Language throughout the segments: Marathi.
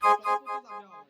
पासपोर्टच आम्ही आहोत.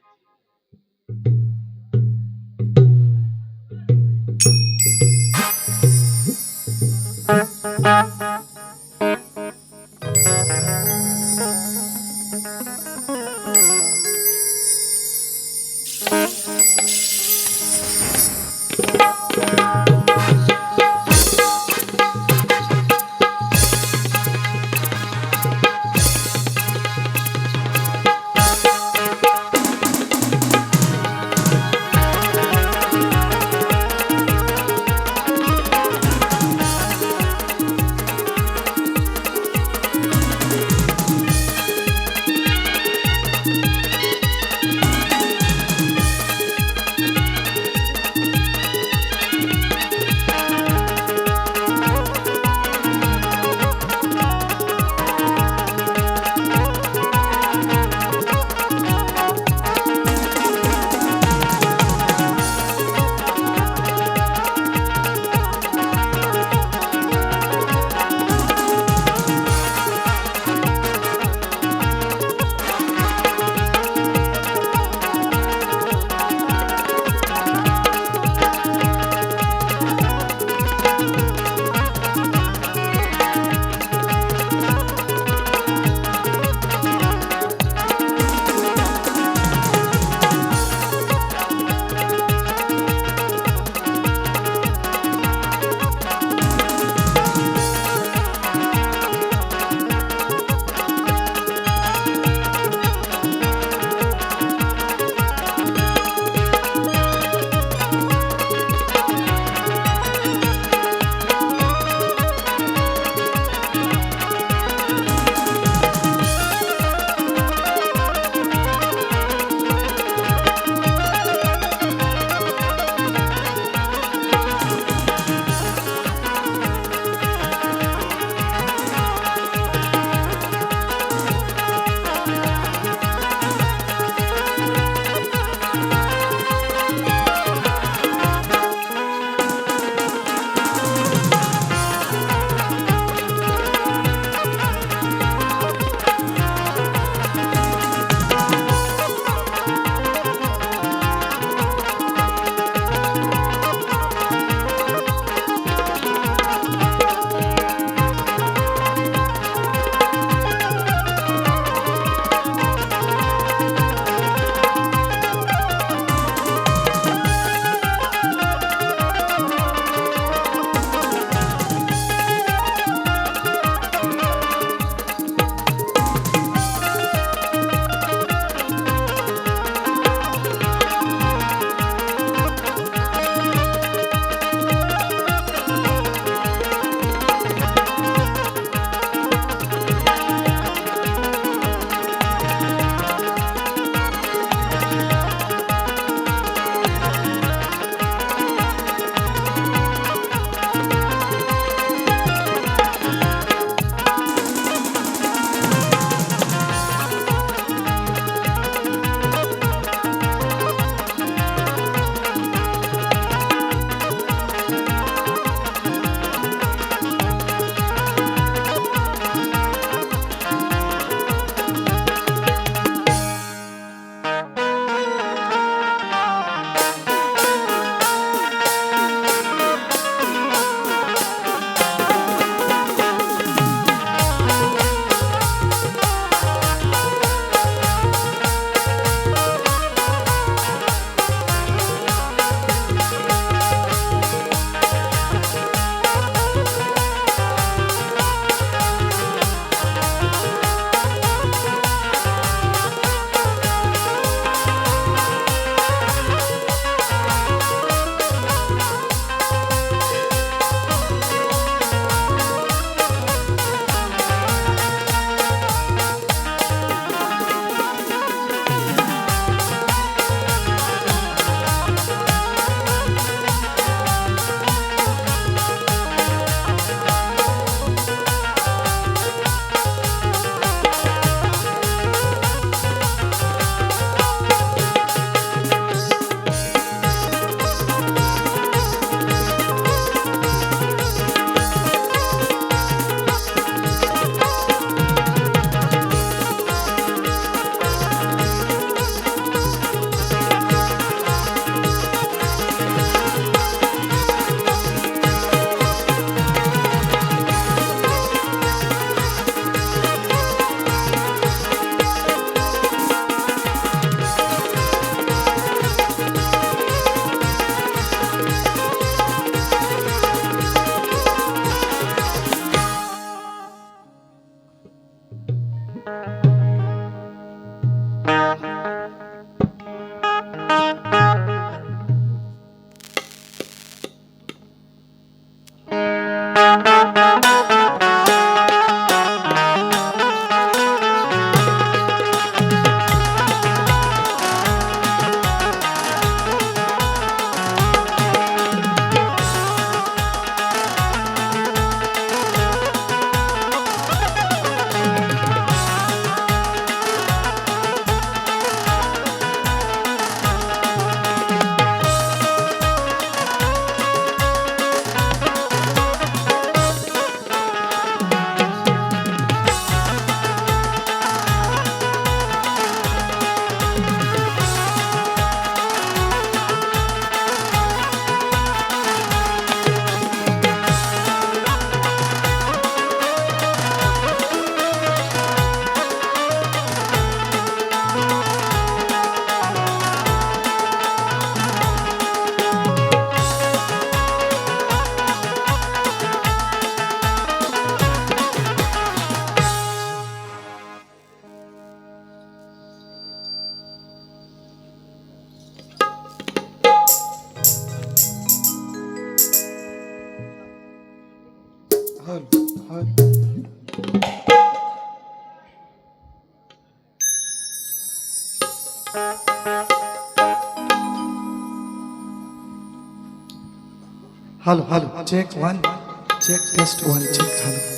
Hello hello check one check test one check hello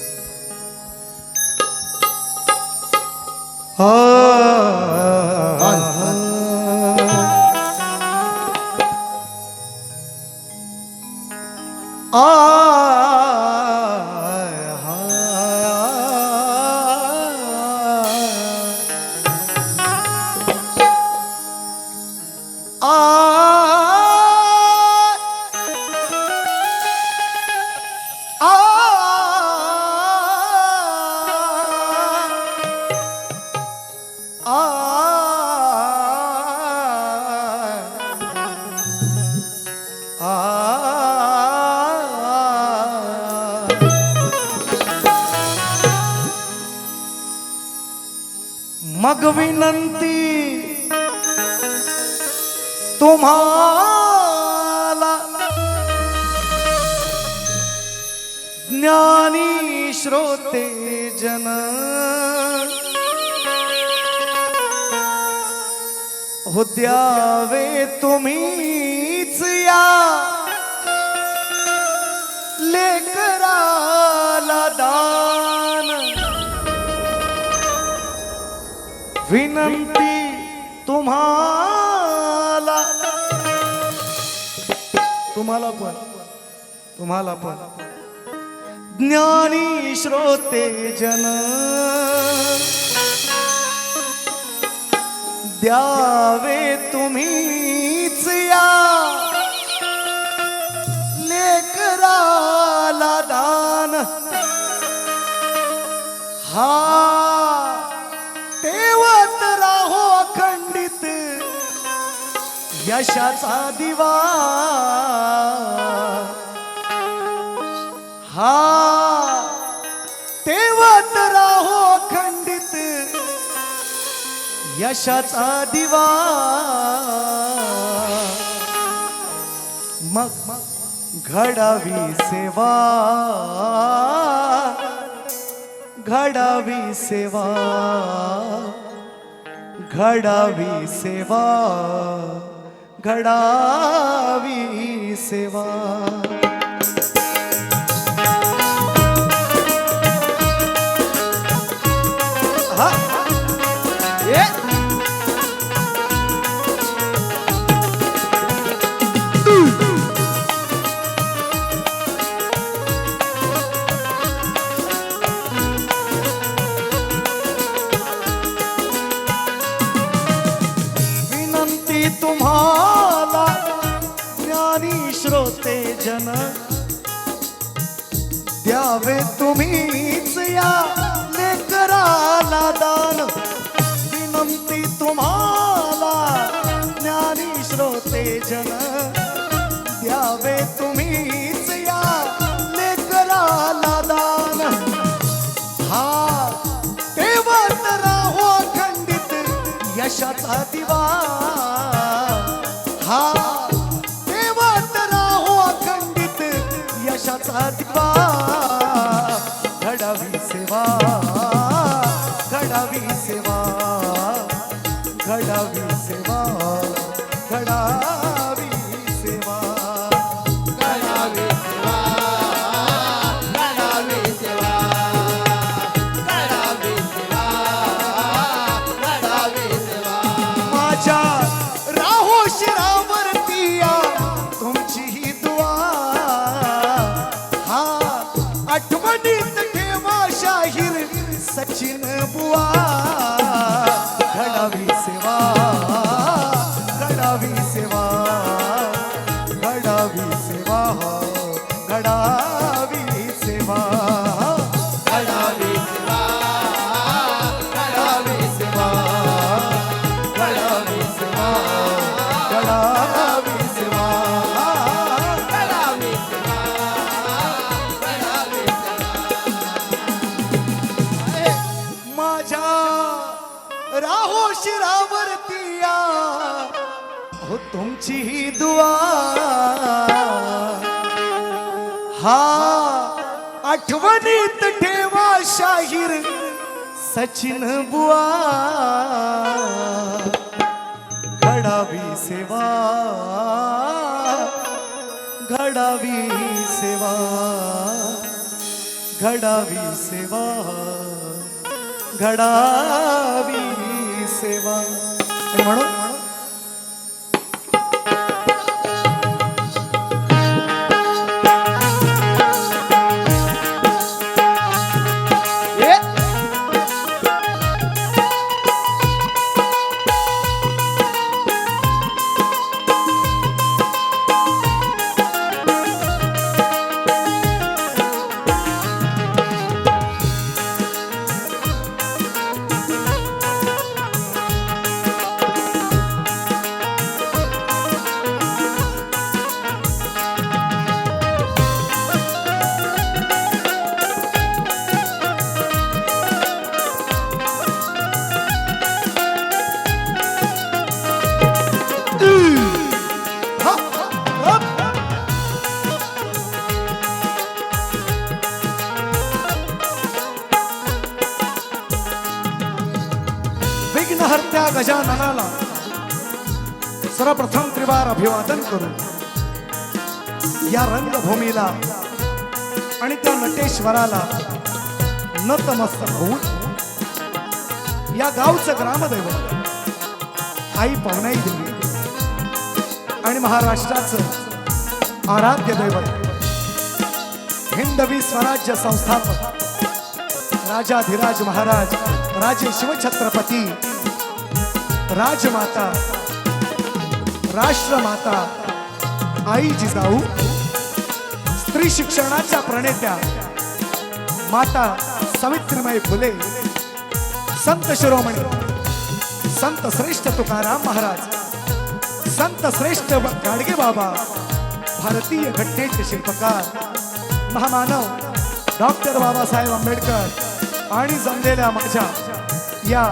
मग विनंती तुम्हाला ज्ञानी श्रोते जन हो द्यावे तुम्हीच या लेकराला दान विनंती तुम्हाला पण ज्ञानी श्रोते जन द्यावे तुम्हीच या लेकराला दान हा तेवत राहो अखंडित यशाचा दिवा हा तेवत राहो अखंडित यशाचा दिवा मग घडावी सेवा घडावी सेवा घडावी सेवा घडावी सेवा हा ये तुम्हाला ज्ञानी श्रोते जन द्यावे तुम्हीच या लेकराला दान विनंती तुम्हाला ज्ञानी श्रोते जन द्यावे तुम्हीच या लेकराला दान हा तेवत राहो अखंडित यशाचा दिवा हा तेवत राहो अखंडित यशाचा दिवा घडावी सेवा घडावी सेवा घडावी सेवा घडावी सेवा घडावी सेवा घडावी सेवा घडावी सेवा घडावी सेवा माझ्या राहो शिरावरती या तुमची ही दुआ हा आठवणीत ठेवा शाहीर सचिन बुवा घडावी सेवा घडावी सेवा घडावी सेवा घडावी सेवा घडावी सेवा घडावी सेवा घडावी सेवा घडावी सेवा घडावी सेवा घडावी सेवा माझ्या राहो शिरावरती या हो तुमची ही दुआ हा आठवणीत ठेवा शाहीर सचिन बुवा घडावी सेवा घडावी सेवा घडावी सेवा घडावी सेवा आणि म्हणून विघ्नहर्त्या गजाननाला सर्वप्रथम त्रिवार अभिवादन करू या रंगभूमीला आणि त्या नटेश्वराला नतमस्तक होऊन या गावचं ग्रामदैवत आई पवनाई देवी आणि महाराष्ट्राचं आराध्य दैवत हिंदवी स्वराज्य संस्थापक राजाधिराज महाराज राजे शिवछत्रपती राजमाता राष्ट्रमाता आई जिजाऊ स्त्री शिक्षणाच्या प्रणेत्या माता सावित्रीबाई फुले संत शिरोमणी संत श्रेष्ठ तुकाराम महाराज संत श्रेष्ठ गाडगे बाबा भारतीय घटनेचे शिल्पकार महामानव डॉक्टर बाबासाहेब आंबेडकर आणि जमलेल्या माझ्या या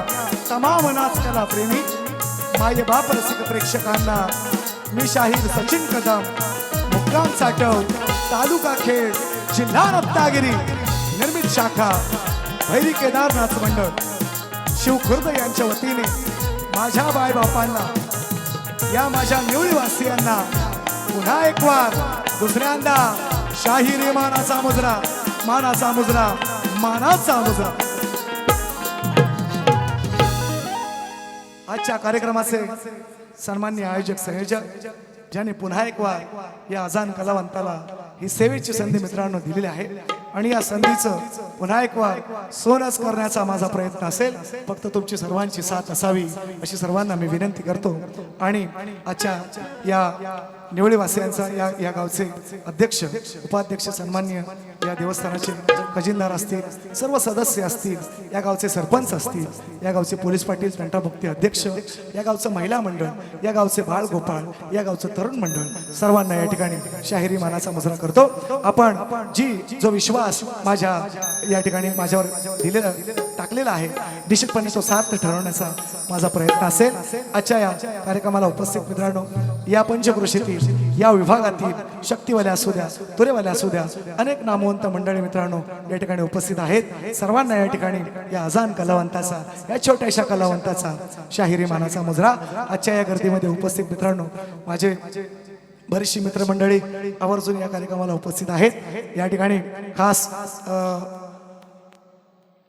तमाम नाचकला प्रेमी माय बाप रसिक प्रेक्षकांना मी शाहीर सचिन कदम मुक्काम साठव तालुका खेड जिल्हा रत्नागिरी निर्मित शाखा भैरी केदारनाथ मंडळ शिवखुर्द यांच्या वतीने माझ्या बायबापांना या माझ्या निवळीवासियांना पुन्हा एक वार दुसऱ्यांदा शाहिरी मानाचा मुजरा मानाचा मुजरा मानाचा मुजरा. आजच्या कार्यक्रमाचे सन्मान्य आयोजक संयोजक ज्याने पुन्हा एक वार या अजान कलावंताला ही सेवेची संधी मित्रांनो दिलेली आहे आणि या संधीचं पुन्हा एक वार सोनच करण्याचा माझा प्रयत्न असेल. फक्त तुमची सर्वांची साथ असावी अशी सर्वांना मी विनंती करतो. आणि आजच्या या निवळीवासियांचा या गावचे अध्यक्ष उपाध्यक्ष सन्मान्य या देवस्थानाचे खजिनदार असतील सर्व सदस्य असतील या गावचे सरपंच असतील या गावचे पोलीस पाटील तंटामुक्ती अध्यक्ष या गावचं महिला मंडळ या गावचे बाळ गोपाळ या गावचं तरुण मंडळ सर्वांना या ठिकाणी शाहिरी मानाचा मुजरा करतो. आपण जो विश्वास माझ्या या ठिकाणी माझ्यावर दिलेला टाकलेला आहे निश्चितपणे तो सार्थ ठरवण्याचा माझा प्रयत्न असेल. आजच्या या कार्यक्रमाला उपस्थित मित्रांनो या पंचक्रोशीतील या विभागातील शक्तीवाल्या असू द्या तुरेवाल्या असू द्या अनेक नामवंत मंडळी मित्रांनो या ठिकाणी उपस्थित आहेत. सर्वांना या ठिकाणी या अजान कलावंताचा या छोट्याशा कलावंताचा शाहिरी मानाचा मुजरा. आजच्या या गर्दीमध्ये उपस्थित मित्रांनो माझे बरीचशी मित्रमंडळी आवर्जून या कार्यक्रमाला उपस्थित आहेत. या ठिकाणी खास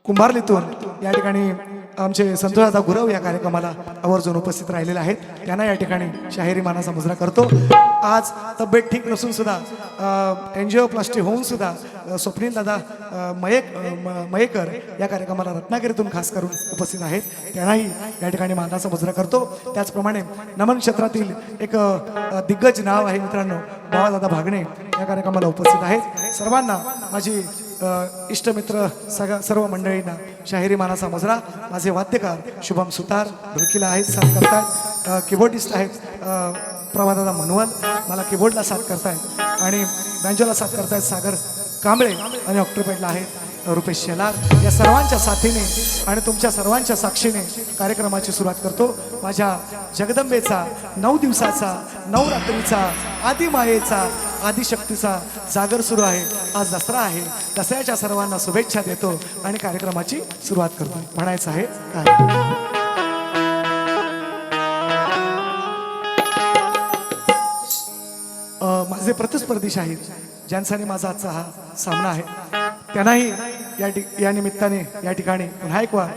कुंभारलीतून या ठिकाणी आमचे संतोषदादा गुरव या कार्यक्रमाला आवर्जून उपस्थित राहिलेले आहेत. त्यांना या ठिकाणी शाहिरी मानाचा मुजरा करतो. आज तब्येत ठीक नसून सुद्धा एन्जिओप्लास्टी होऊन सुद्धा स्वप्नील दादा मयेकर या कार्यक्रमाला रत्नागिरीतून खास करून उपस्थित आहेत. त्यांनाही या ठिकाणी मानाचा मुजरा करतो. त्याचप्रमाणे नमन क्षेत्रातील एक दिग्गज नाव आहे मित्रांनो बाबादादा भागणे या कार्यक्रमाला उपस्थित आहेत. सर्वांना माझी इष्टमित्र सर्व मंडळींना शाहिरी मानाचा मुजरा. माझे वाद्यकार शुभम सुतार ढोलकीला आहेत साथ करतायत कीबोर्डिस्ट आहेत प्रभादादा मनवल मला कीबोर्डला साथ करतायत आणि बँजोला साथ करतायत सागर कांबळे आणि ऑक्टोपेडला आहेत रुपेश शेलार. या सर्वांच्या साथीने आणि तुमच्या सर्वांच्या साक्षीने कार्यक्रमाची सुरुवात करतो. माझ्या जगदंबेचा 9 दिवसाचा नवरात्रीचा आदिमायेचा आदिशक्तीचा जागर सुरू आहे. आज दसरा आहे. दसऱ्याच्या सर्वांना शुभेच्छा देतो आणि कार्यक्रमाची सुरुवात करतो. म्हणायचं आहे काय माझे प्रतिस्पर्धी शाहीर ज्यांचा आणि माझा आजचा हा सामना आहे त्यांनाही या निमित्ताने या ठिकाणी पुन्हा एक वार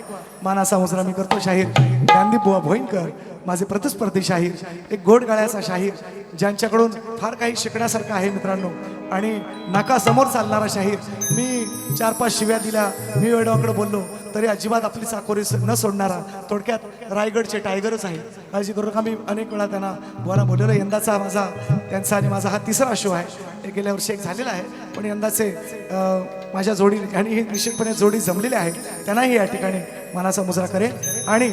मानाचा मुजरा मी करतो. शाहीर ज्ञानदीप बुवा भोईनकर माझे प्रतिस्पर्धी शाहीर, एक गोड गाळ्याचा शाहीर ज्यांच्याकडून फार काही शिकण्यासारखं आहे मित्रांनो. आणि नाकासमोर चालणारा शाहीर. मी 4-5 शिव्या दिल्या, मी वेडवाकडे बोललो तरी अजिबात आपली चाकोरी न सोडणारा, थोडक्यात रायगडचे टायगरच आहे. काळजी करू नका. मी अनेक वेळा त्यांना बुवाला बोललेलो. यंदाचा त्यांचा आणि माझा हा तिसरा शो आहे. गेल्या वर्षी एक झालेला आहे, पण यंदाचे माझ्या जोडी आणि ही निश्चितपणे जोडी जमलेली आहे. त्यांनाही या ठिकाणी मानाचा मुजरा करेन. आणि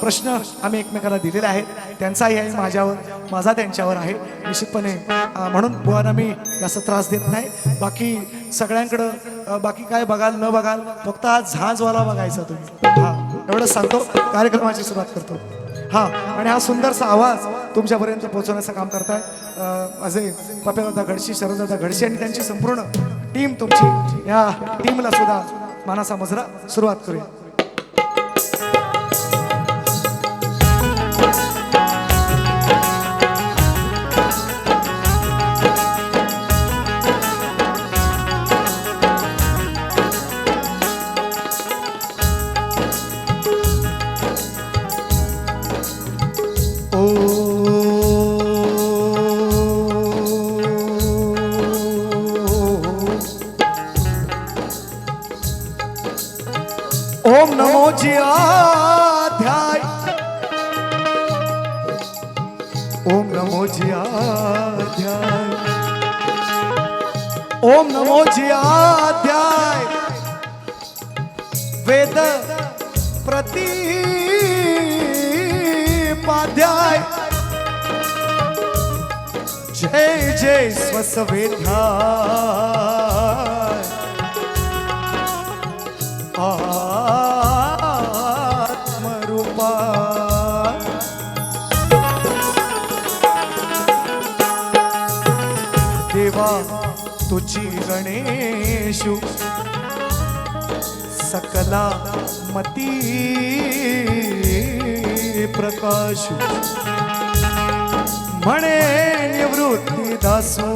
प्रश्न आम्ही एकमेकाला दिलेले आहेत, त्यांचाही आहे माझ्यावर, माझा त्यांच्यावर आहे निश्चितपणे. म्हणून बुवांना मी जास्त त्रास देत नाही. बाकी सगळ्यांकडं बाकी काय बघाल न बघाल, फक्त हा झांजवाला बघायचा तुम्ही. हा एवढंच सांगतो. कार्यक्रमाची सुरुवात करतो. हा आणि हा सुंदरसा आवाज तुमच्यापर्यंत पोहोचवण्याचं काम करताय माझे पप्यादादा घडशी, शरददादा घडशी आणि त्यांची संपूर्ण टीम. तुमची या टीमला सुद्धा मानाचा मुजरा सुरुवात करूया. ओम नमो जियाध्याय, ओम नमो जियाध्याय, ओम नमो जियाध्याय. वेद प्रतिपाध्याय. जय जय स्वसवेध्याय. आत्मरूपा देवा तुझी गणेशु सकला मती प्रकाशु. म्हणे निवृत्ती दासू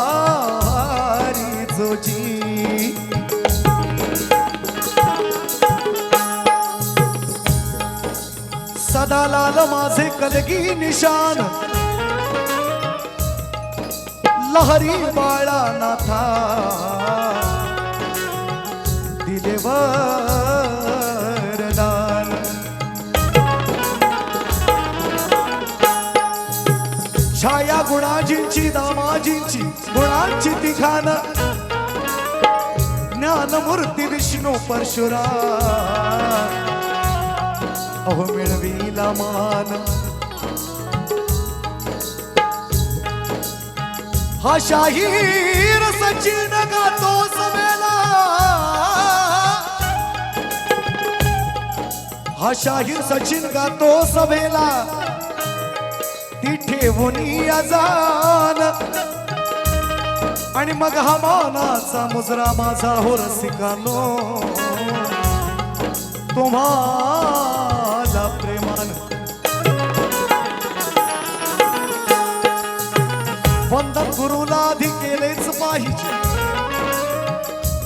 अवधारी जोजी. सदा लाल माझे कलगी निशान, लहरी बाळा नाथा दिले वरदान. छाया गुणाजींची दामाजींची गुणांची तिखान, ज्ञानमूर्ती विष्णू परशुराम अहो मिळविला मान. हा शाहीर सचिन गातो सवेला, हा शाहीर सचिन गातो सवेला ती ठेवून अजान. आणि मग हा मानाचा मुजरा माझा हो रसिकानो तुम्हाला प्रेमान. वंदन गुरुला आधी केलेच पाहिजे,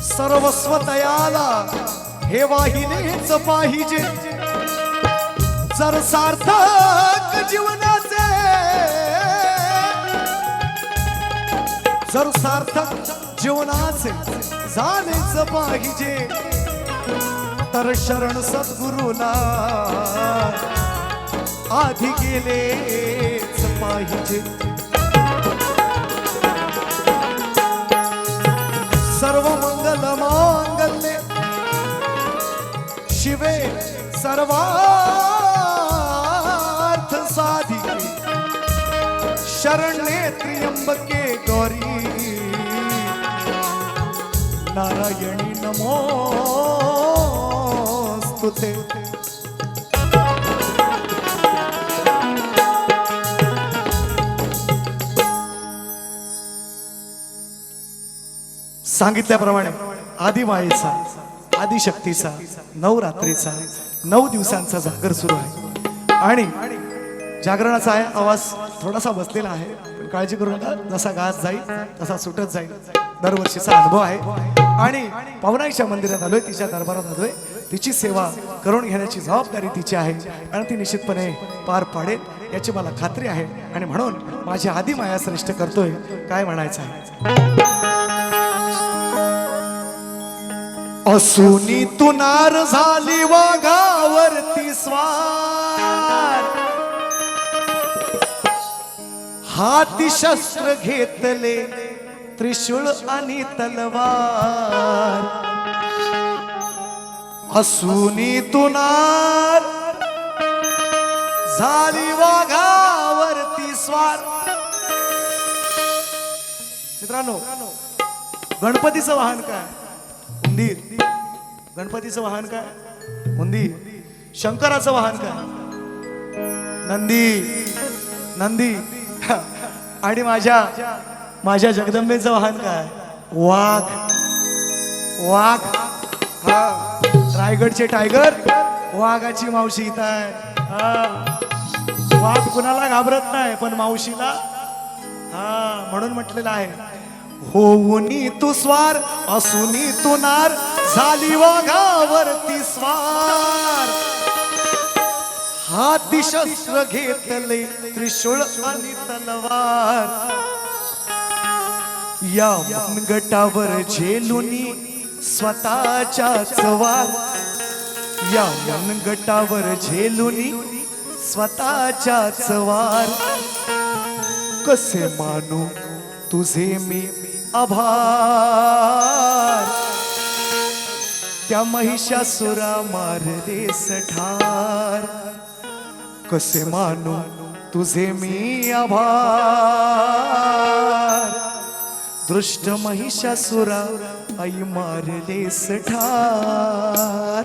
सर्वस्व तयाला हे वाहिलेच पाहिजे. जर सार्थक जीवनाचे, जर सार्थक जीवनाचे झालेच पाहिजे, तर शरण सद्गुरूला आधी गेलेच पाहिजे. सर्व मंगल मांगल्ये शिवे सर्वार्थ साधिके, शरण्ये त्र्यंबके गौरी नारायणी नमोस्तुते. सांगितल्याप्रमाणे आदिमायेचा, आदिशक्तीचा नवरात्रीचा 9 दिवसांचा जागर सुरू आहे. आणि जागरणाचा आहे आवाज थोडासा बसलेला आहे, पण काळजी करू नका, जसा गात जाईल तसा सुटत जाईल. दरवर्षीचा अनुभव आहे आणि पावनाईच्या मंदिरात आलोय, तिच्या दरबारात आलोय, तिची सेवा करून घेण्याची जबाबदारी तिची आहे आणि ती निश्चितपणे पार पाडेल याची मला खात्री आहे. आणि म्हणून माझी आधी माया श्रेष्ठ करतोय, काय म्हणायचं आहे. असुनी तू नार झाली वाघावरती स्वार, हाती शस्त्र घेतले त्रिशूळ आणि तलवार. असुनी तू नार झाली वाघावरती स्वार. मित्रांनो, गणपतीचं वाहन काय? उंदीर. गणपतीचं वाहन काय? उंदीर. शंकराचं वाहन काय? नंदी. नंदी. आणि माझ्या जगदंबेचं वाहन काय? वाघ. वाघ. हा, रायगडचे टायगर, वाघाची मावशी इथं आहे. हा, वाघ कुणाला घाबरत नाही, पण मावशीला हा, म्हणून म्हटलेलं आहे, होऊनी तू स्वार असुनी तू नार झाली वाघावरती स्वार. हाती शस्त्र घेतले त्रिशूळ आणि तलवार. या मनगटावर झेलुनी स्वतःच्याच वार. या मनगटावर झेलुनी स्वतःच्याच वार. कसे मानू तुझे मी आभार. त्या महिषासुरा मारलेस ठार. कसे मानू तुझे मी आभार. दृष्ट महिषासुरा आई मारलेस ठार.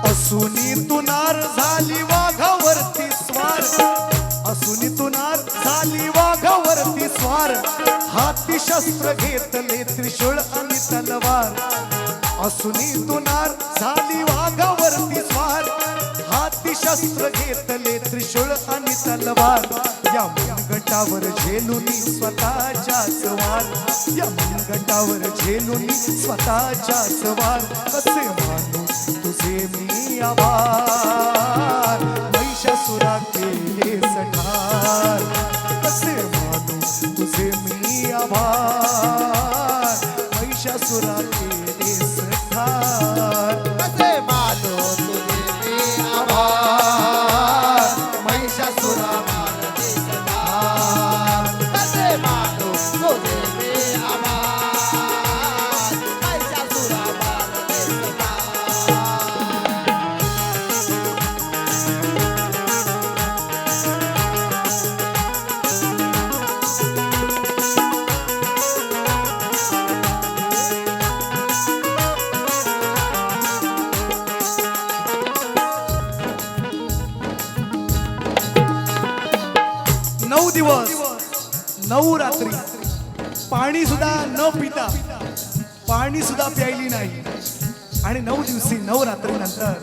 असुनी तू नार झाली वाघावरती स्वार. असुनी तू नार झाली वाघावरती स्वार. हाती शस्त्र घेतले त्रिशूळ आणि तलवार. असुनी तू नार झाली वाघावरती स्वार. हाती शस्त्र घेतले त्रिशूळ आणि तलवार. या मनगटावर झेलुनी स्वतःच्याच वार. या मनगटावर झेलुनी स्वतःच्याच वार. कसे मानू तुझे मी आभार. महिषासुरा केले सठार. कसे मानू तुझे मी आभार. महिषासुरा केले सठार. कसे मानू तुझे मी आभार. महिषासुरा मारलीस ठार. कसे मानू तुझे मी आभार. महिषासुरा मारलीस ठार. नऊ दिवस 9 रात्री पाणी सुद्धा न पिता, पाणी सुद्धा प्यायली नाही. आणि 9 दिवशी 9 रात्री नंतर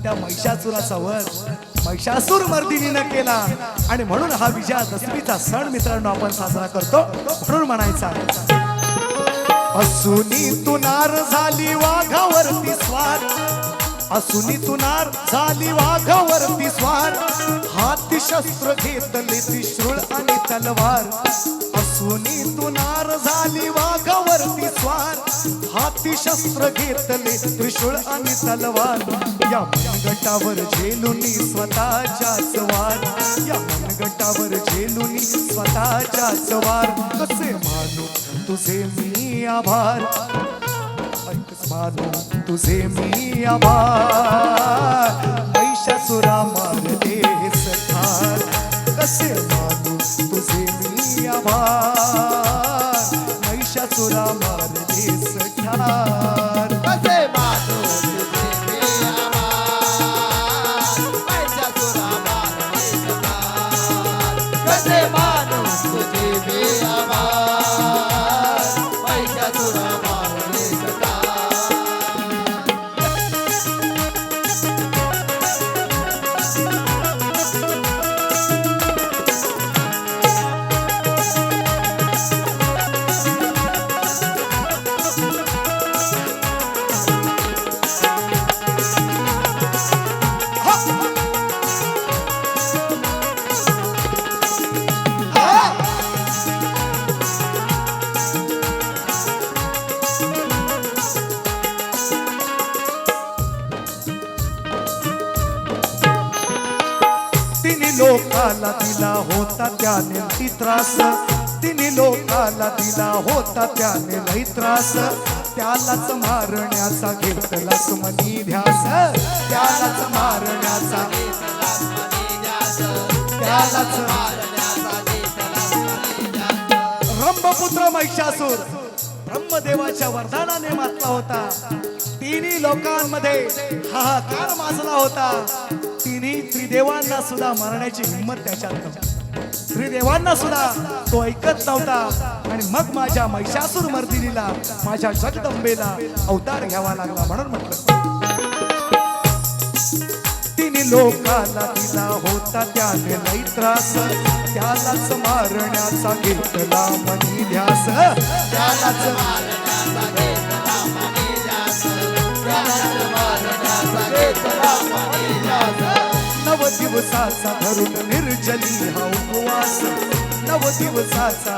त्या महिषासुराचा वध महिषासुर मर्दिनीनं केला. आणि म्हणून हा विजयादशमीचा सण मित्रांनो आपण साजरा करतो. म्हणून म्हणायचा, असुनी तू नार झाली वाघावरती स्वार. असुनी तू नार झाली वाघावरती स्वार. हाती शस्त्र घेतले त्रिशूळ आणि तलवार. असुनी तू नार झाली वाघावरती स्वार. हाती शस्त्र घेतले त्रिशूळ आणि तलवार. या मनगटावर झेलुनी स्वतःच्याच वार. या मनगटावर झेलुनी स्वतःच्याच वार. कसे मानू तुझे मी आभार. मानू तुझे मी आभार. महिषासुरा मारले ठार कसे मानू तुझे मी आभार महिषासुरा मारलीस ठार कसे मानू तुझे मी आभार महिषासुरा मारलीस ठार कसे मानू तुझे मी आभार महिषासुरा मारलीस ठार तिन्ही लोकाला दिला होता त्याने ती त्रास तिन्ही लोकाला दिला होता त्याने लई त्रास त्यालाच मारण्याचा घेतलास मनी ध्यास त्यालाच मारण्याचा त्यालाच रंभपुत्र महिषासूर ब्रह्मदेवाच्या वरदानाने मातला होता तिन्ही लोकांमध्ये हाहाकार माजला होता तिन्ही त्रिदेवांना सुद्धा मारण्याची हिंमत त्याच्यात नव्हती त्रिदेवांना सुद्धा तो ऐकत नव्हता आणि मग माझ्या महिषासूर मर्दिनीला माझ्या जगदंबेला अवतार घ्यावा लागला म्हणून म्हटलं तिन्ही लोकाला दिला होता त्याने लई त्रास त्यालाच मारण्याचा घेतला मनी ध्यास त्यालाच मारण्याचा घेतला मनी ध्यास त्यालाच मारण्याचा घेतला मनी ध्यास नव दिवसाचा धरून निर्जली हा उपवास नव दिवसाचा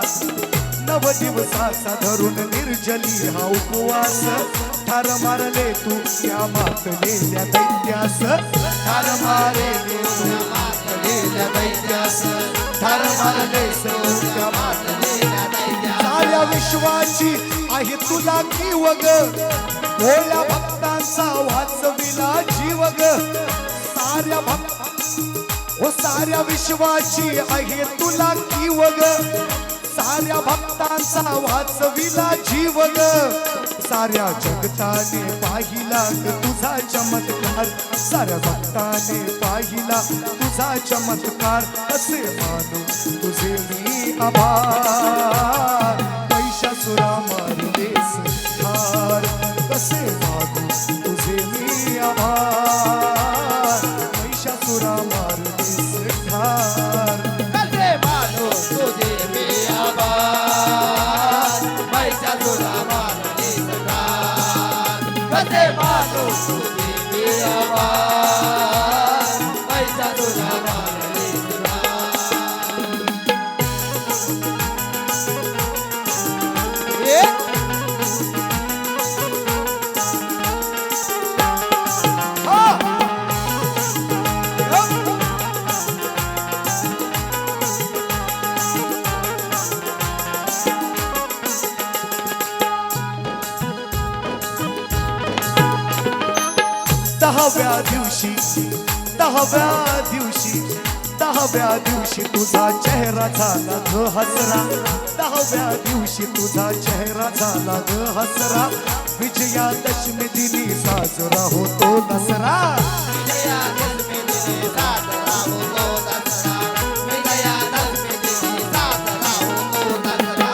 धरून निर्जली हा उपवास ठार मारले तू त्या मातलेल्या दैत्यास ठार मारले तू मातलेल्या दैत्यास ठार मारले तू त्या मातलेल्या दैत्यास साऱ्या विश्वाची आहे तुला कीव ग भोळ्या भक्तांचा वाचविला जीव ग साऱ्या साऱ्या विश्वाची आहे तुला कीव ग साऱ्या भक्तांचा वाचविला जीव ग साऱ्या जगताने पाहिला ग तुझा चमत्कार साऱ्या भक्ताने पाहिला तुझा चमत्कार कसे मानू तुझे मी आभार महिषासुरा मारलेस ठार कसे मानू तुझे मी आभार महिषासुरा मारलेस ठार कसे मानू तुझे मी आभार महिषासुरा मारलीस ठार कसे मानू तुझे मी आभार महिषासुरा मारलीस दहाव्या दिवशी तुझा चेहरा झाला ग हसरा दहाव्या दिवशी तुझा चेहरा झाला ग हसरा विजयादशमी दिनी साजरा होतो दसरा विजयादशमी दिनी साजरा होतो दसरा विजयादशमी दिनी साजरा होतो दसरा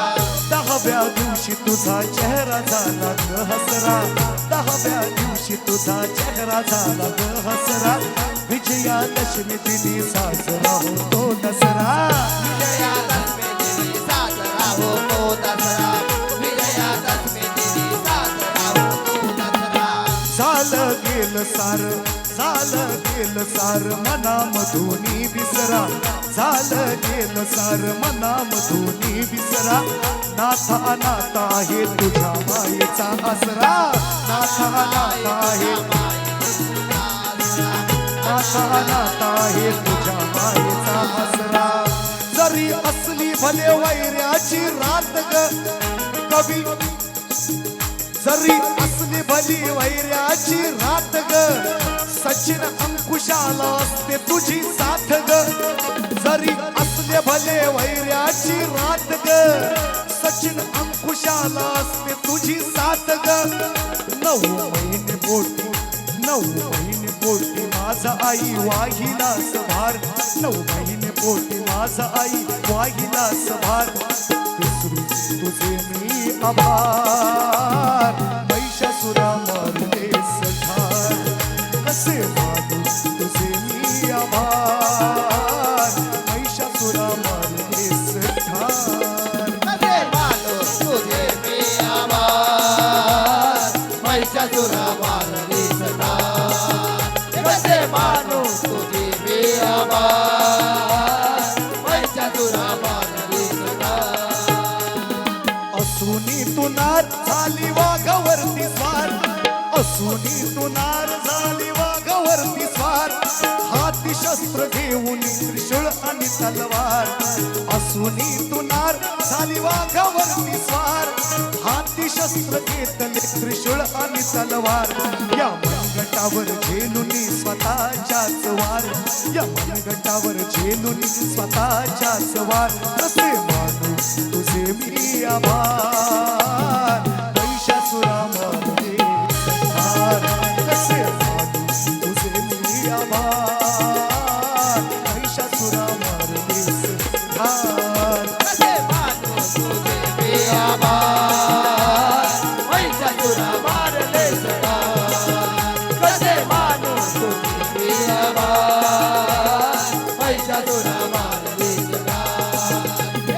दहाव्या दिवशी तुझा चेहरा झाला ग हसरा दहाव्या दिवशी तुझा चेहरा झाला ग हसरा विजयादशमी दिनी साजरा होतो दसरा विजयादशमी दिनी साजरा होतो दसरा विजयादशमी दिनी साजरा होतो दसरा झालं गेलं सार मनामधूनी विसरा झालं गेलं सार मनामधूनी विसरा नाथा अनाथ आहे तुझ्या मायेचा आसरा नाथा अनाथ आहे नाथा अनाथ आहे तुझ्या मायेचा आसरा जरी असली भले वैऱ्याची रात ग कवी जरी असली भली वैऱ्याची रात ग सचिन अंकुशाला असते तुझी साथ ग जात ग 9 महिने पोटी 9 महिने पोटी माझा आई वाहिला भार 9 महिने पोटी माझा आई वाहिला भार तुझे मी आभार महिषासुरा मारले सठार कसे मागू तुझे मी आभार महिषासुरा मारले सठार कसे मानो तुझे मी आभार महिषासुरा मारली सदा कसे मानो तुझे मी आभार महिषासुरा मारली सदा असुनी तू नार झाली वाघावरती स्वार असुनी तू नार झाली वाघावरती स्वार हाती शस्त्र घेऊन त्रिशूळ आणि तलवार असुनी तू नार झाली वाघावरती स्वार हाती शस्त्र घेतले त्रिशूळ आणि तलवार या मनगटावर झेलुनी स्वतःच्याच वार या मनगटावर झेलुनी स्वतःच्याच वार कसे मानू तुझे मी आभार महिषासुरा मारले सठार कसे मानू तुझे मी आभार महिषासुरा मारले सठार कसे मानो तुझे मी आभार महिषासुरा मारले सदा कसे मानो तुझे मी आभार महिषासुरा मारले सदा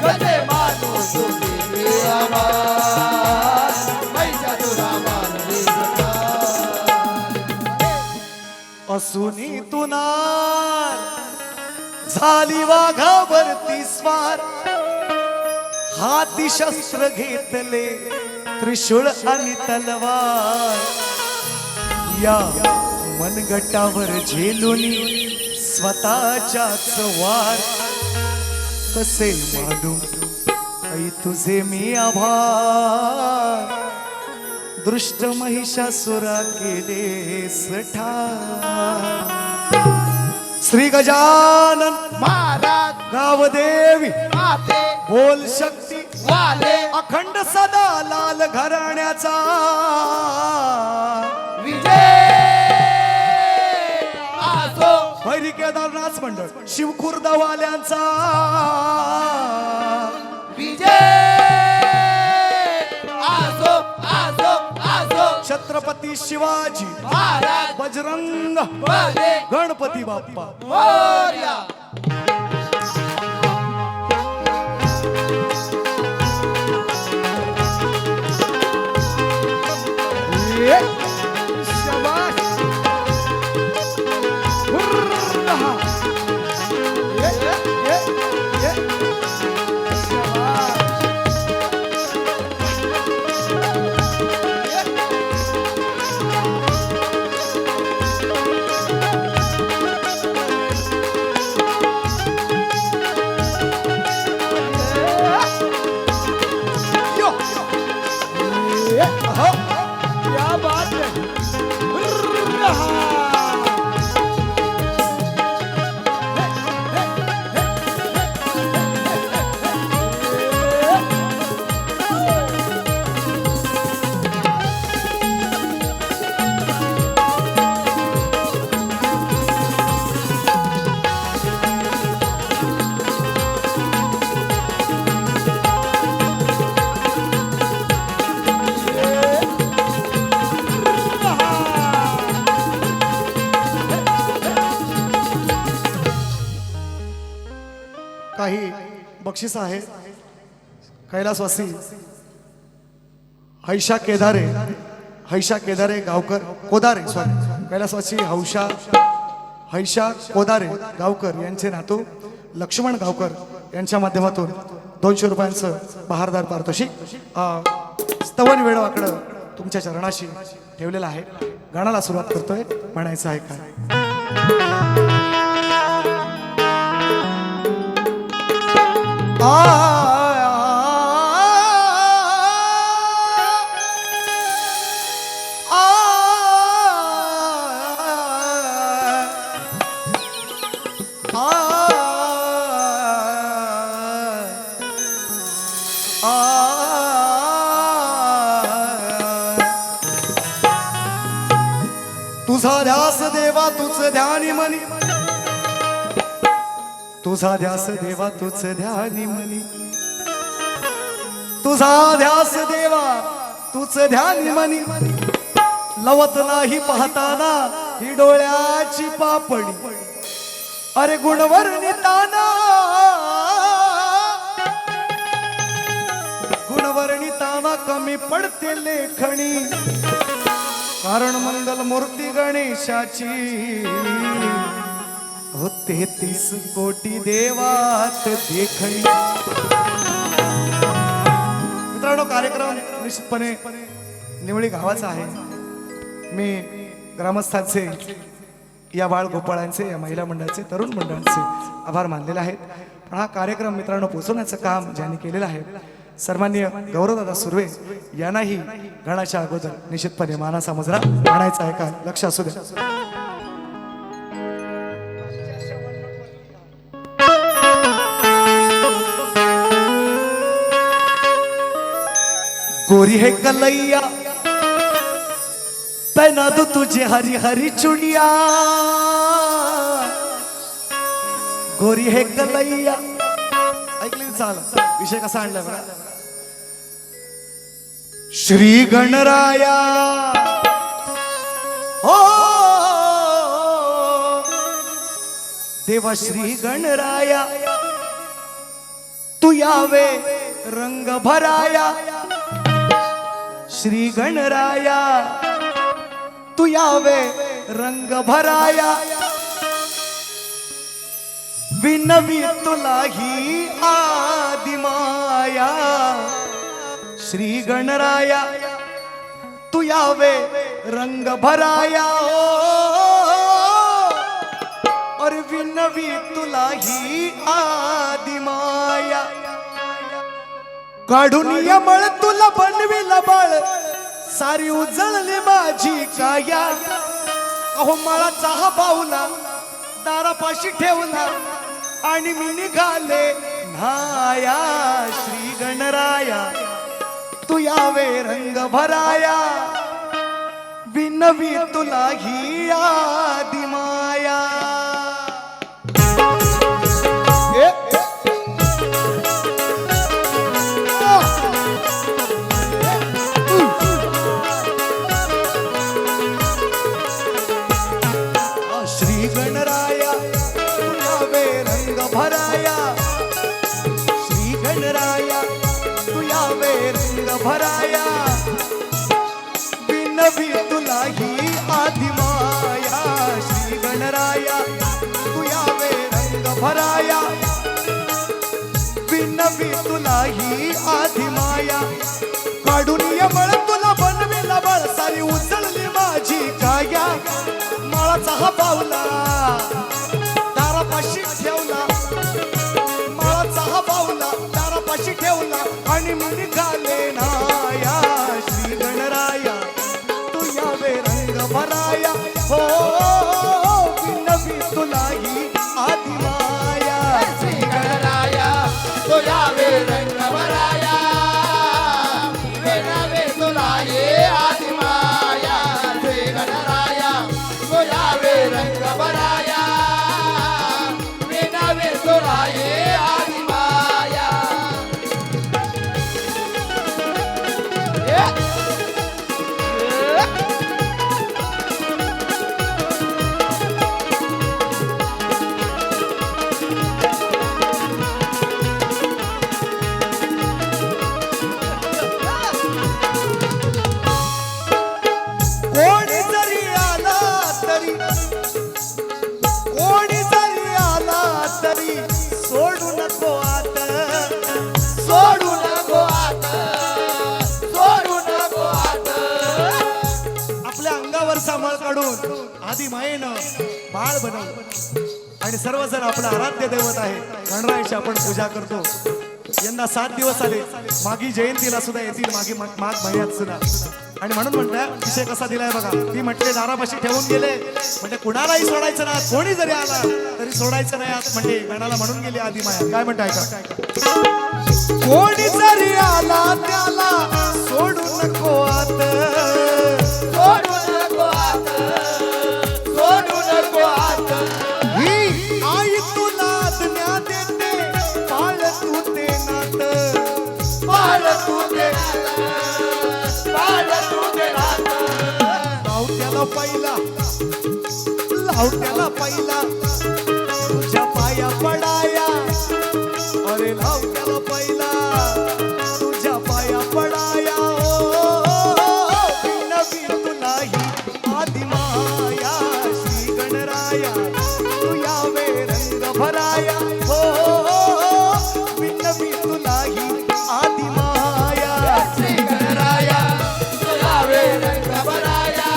कसे मानो तुझे मी आभार महिषासुरा मारले सदा असुनी तू नार झाली वाघावरती स्वार हाती शस्त्र घेतले त्रिशूळ आणि तलवार या मनगटावर झेलुनी स्वतःच्याच वार कसे मानू आई तुझे मी आभार दृष्ट महिषासुरा केले सठार श्री गजानन महाराज गावदेवी माते बोल शक्ती वाले अखंड सदा लाल घराण्याचा विजय असो भैरी केदारनाथ मंडळ शिवखुर्दवाल्यांचा विजय असो असो असो छत्रपती शिवाजी महाराज बजरंग वाले गणपती बाप्पा मोरया ये शाबाश हुर्रा ये शाबाश यो ये अहो क्या बात है हुर्रा काही बक्षीस आहे कैलासवासी हैशा केदारे गावकर कोदारे सॉरी कैलासवासी हैशा कोदारे गावकर यांचे नातू लक्ष्मण गावकर यांच्या माध्यमातून 200 रुपयांचं बहारदार पारितोषिक स्तवन वेळवाकडं तुमच्या चरणाशी ठेवलेलं आहे. गाण्याला सुरुवात करतोय. म्हणायचं आहे काय तुझा ध्यास देवा तुझ ध्यानी मनी, तुझा ध्यास देवा तुझ ध्यानी मनी, तुझा ध्यास देवा तुझ ध्यानी मनी, लवत नाही पाहताना ही डोळ्याची पापडी, अरे गुणवर्णिताना गुणवर्णिताना कमी पडते लेखणी, कारण मंगल मूर्ती गणेशाची हो 33 कोटी देवात देखणी. मित्रांनो, कार्यक्रम निश्चितपणे निवळी गावाचा आहे. मी ग्रामस्थांचे, या बाळ गोपाळांचे, या महिला मंडळाचे, तरुण मंडळाचे आभार मानलेले आहेत. पण हा कार्यक्रम मित्रांनो पोहोचवण्याचं काम ज्यांनी केलेलं आहे, सन्माननीय गौरवदादा सुर्वे यांनाही गणाच्या अगोदर निश्चितपणे मानाचा मुजरा आणायचा आहे. का लक्ष असू द्या. गोरी है कलैया पहना दो तुझे हरी हरी चुड़िया, गोरी है कलैया. ऐकली चाल विषय कसा आणला बघा. श्री गणराया हो देवा श्री गणराया, तू यावे रंग भराया, श्री गणराया तू यावे रंग भराया, विनवी तुला ही आदिमाया, श्री गणराया तू यावे रंग भराया, और विनवी तुला ही आदिमाया, काढून यमळ तुला बनविला बाळ, सारी उजळली माझी काया, अहो मळाचा हा बाहुला दारापाशी ठेवला, आणि मी निघाले न्हाया, श्री गणराया तू यावे रंग भराया, विनवी तुला ही आदिमाया. श्री गणराया तू यावे रंग भराया, श्री गणराया तू यावे रंग भराया, विनवी तुला ही आदिमाया, श्री गणराया तू यावे रंग भराया, विनवी तुला ही आदिमाया, काढून यमळ तुला बनविला बळ, सारी उचलली माझी काया, माळाचा हा बाहुला दारापाशी ठेवला, माळाचा हा बाहुला दारापाशी ठेवला, आणि मी निघाले नाया, श्री गणराया तू यावे रंग भराया, हो विनवी तुला ही आदिमाया, श्री गणराया तो यावे रंग भराया, विनवी तुला ही आदिमाया, श्री गणराया तो यावे रंग भराया, विनवी तुला ही आदिमाया. कोणी जरी आला तरी, कोणी जरी आला तरी सोडू नको आत, सोडू नको आत, सोडू नको आत. आपल्या अंगावर सांभाळ काढून आधी मायेनं बाळ बनवलं, आणि सर्वजण आपलं आराध्य दैवत आहे गणरायाची आपण पूजा करतो. यंदा 7 दिवस आले, मागी जयंतीला सुद्धा येतील, मागी माघ महिन्यात सुद्धा. आणि म्हणून म्हटलं विषय कसा दिलाय बघा. ती म्हटले दारापाशी ठेवून गेले, म्हणजे कुणालाही सोडायचं ना, कोणी जरी आला तरी सोडायचं नाही आत, म्हणजे गणाला म्हणून गेली आधी माया. काय म्हणताय का, कोणी जरी आला त्याला सोडू नको आत, सोडू नको आत, त्याला पहिला लाव त्याला पहिला तुझ्या पाया पडाया अरे लाव त्याला पहिला तुझ्या पाया पडाया विनवी तुलाही आदि माया श्री गणराया तू यावे रंग भराया हो विनवी तुलाही आदि माया श्री गणराया तू यावे रंग भराया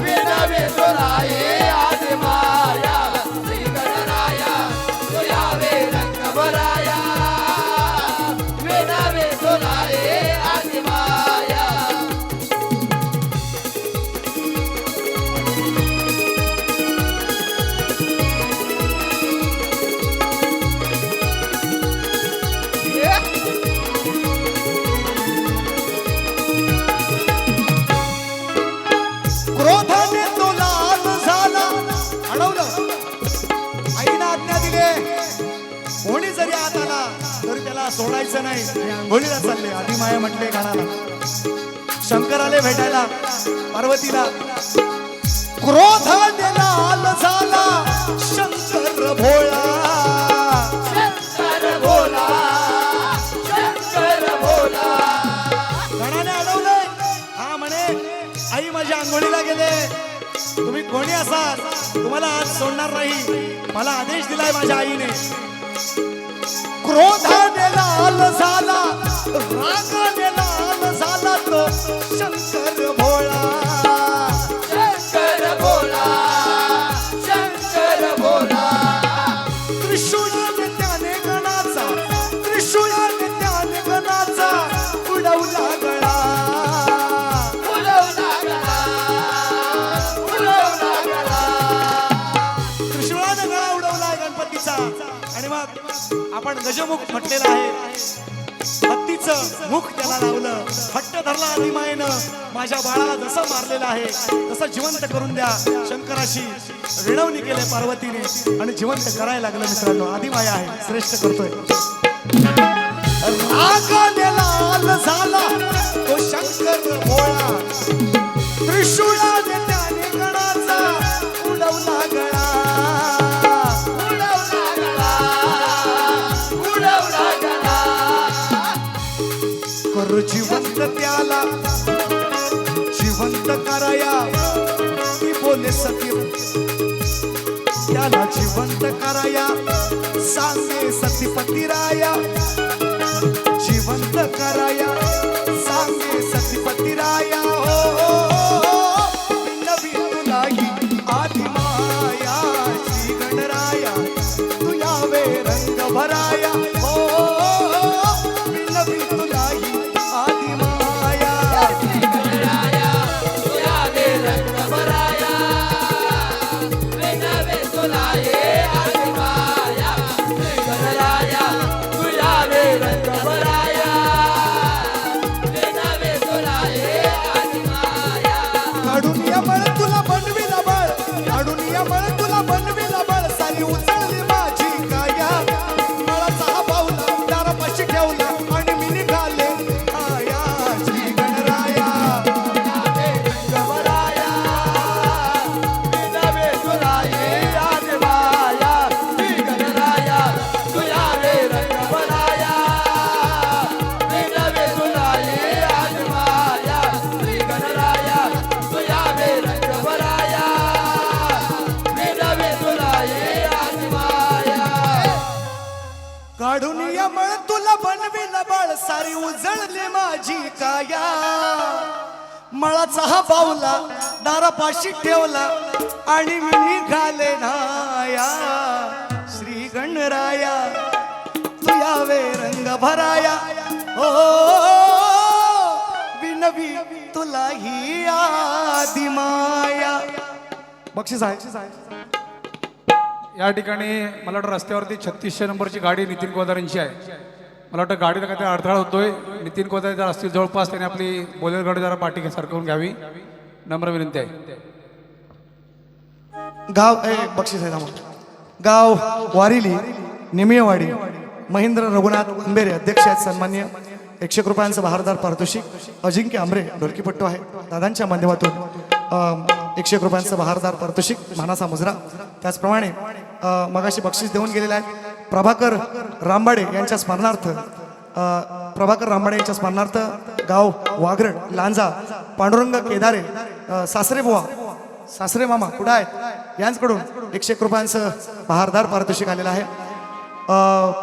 विनवी तुलाही आदि माया श्री गणराया तू यावे रंग भराया विनवी तुलाही आदि माया क्रोधाने तो लाल झाला अडवलं आईला आज्ञा दिले कोणी जरी आत आला तरी त्याला सोडायचं नाही आंघोळीला चालले आदिमाया म्हटले गाणाला शंकर आले भेटायला पार्वतीला क्रोधाने लाल झाला शंकर भोळा शंकर भोला शंकर भोला गणाने अडवलंय हा म्हणे आई माझ्या आंघोळीला गेले तुम्ही कोणी असाल तुम्हाला आज सोडणार नाही मला आदेश दिलाय माझ्या आईने क्रोधाने लाल झाला रागाने लाल झाला तो शंकर भोळा शंकर भोला शंकर भोला त्रिशूळाने त्याने गणाचा त्रिशूळाने त्याने गणाचा उडवला गळा उडवला गळा उडवला गळा त्रिशूळाने गळा उडवलाय गणपतीचा आणि मग आपण गजमुख म्हटलेलं आहे हत्तीचं मुख त्याला लावलं हट्ट धरला आदिमायेनं माझ्या बाळाला जसं मारलेलं आहे तसं जिवंत करून द्या शंकराशी विनवणी केले पार्वतीने आणि जिवंत करायला लागलं मित्रांनो आदिमाया आहे श्रेष्ठ करतोय रागाने लाल झाला तो शंकर भोळा त्रिशूळाने त्याने गणाचा उडवला गळा उडवला गळा उडवला गळा कर जिवंत त्याला जिवंत कराया ती बोले सती त्याला जिवंत कराया सांगे सतीपती राया जिवंत कराया सांगे सतीपती राया नवी तुलाही आदि माया श्री गणराया तू यावे रंग भराया हो नवी तुलाही आदि माया श्री गणराया तू यावे रंग भराया विनवी तुलाही आदि माया श्री गणराया तू यावे रंग भराया विनवी तुलाही आदि माया काढून या बळ तुला बनविला बळ काढून या बळ तुला बनविला बळ सारी उचलली माझी काया मळाचा हा पावला दारापाशी ठेवला आणि मी निघाले आया श्री गणराया गवराया विनवी तुलाही आदि माया श्री गणराया तू यावे रंग भराया विनवी तुलाही आदि माया श्री गणराया तू यावे रंग भराया विनवी तुलाही आदि माया काढून या बळ तुला बनविला बळ सारी उजळली माझी काया मळाचा हा पावला दारापाशी ठेवला आणि मी निघाले नाया श्री गणराया तू यावे रंग भराया ओ विनवी तुला ही आदि माया बक्षीस आहे या ठिकाणी मला वाटतं रस्त्यावरती 3600 नंबरची गाडी नितीन कोदारांची आहे मला वाटतं गाडीला काहीतरी अडथळा होतोय नितीन कोदारे जर असतील जवळपास त्याने आपली बोलेर गाडी जरा पाठी सरकवून घ्यावी नम्र विनंती आहे गाव बक्षीस आहे थांबा. गाव वारिली निमियवाडी महेंद्र रघुनाथ अंबेरे अध्यक्ष आहेत सन्मान्य 100 रुपयांचं बहारदार पारितोषिक अजिंक्य आंबरे ढोलकीपट्टू आहे दादांच्या माध्यमातून 101 रुपयांचं बहारदार पारितोषिक मानाचा मुजरा. त्याचप्रमाणे मगाशी बक्षीस देऊन गेलेले आहेत प्रभाकर रामबाडे यांच्या स्मरणार्थ प्रभाकर रामबाडे यांच्या स्मरणार्थ गाव वाघरड लांजा पांडुरंग केदारे सासरे बुवा सासरे मामा कुठं आहेत यांच्याकडून 101 रुपयांचं बहारदार पारितोषिक आलेलं आहे.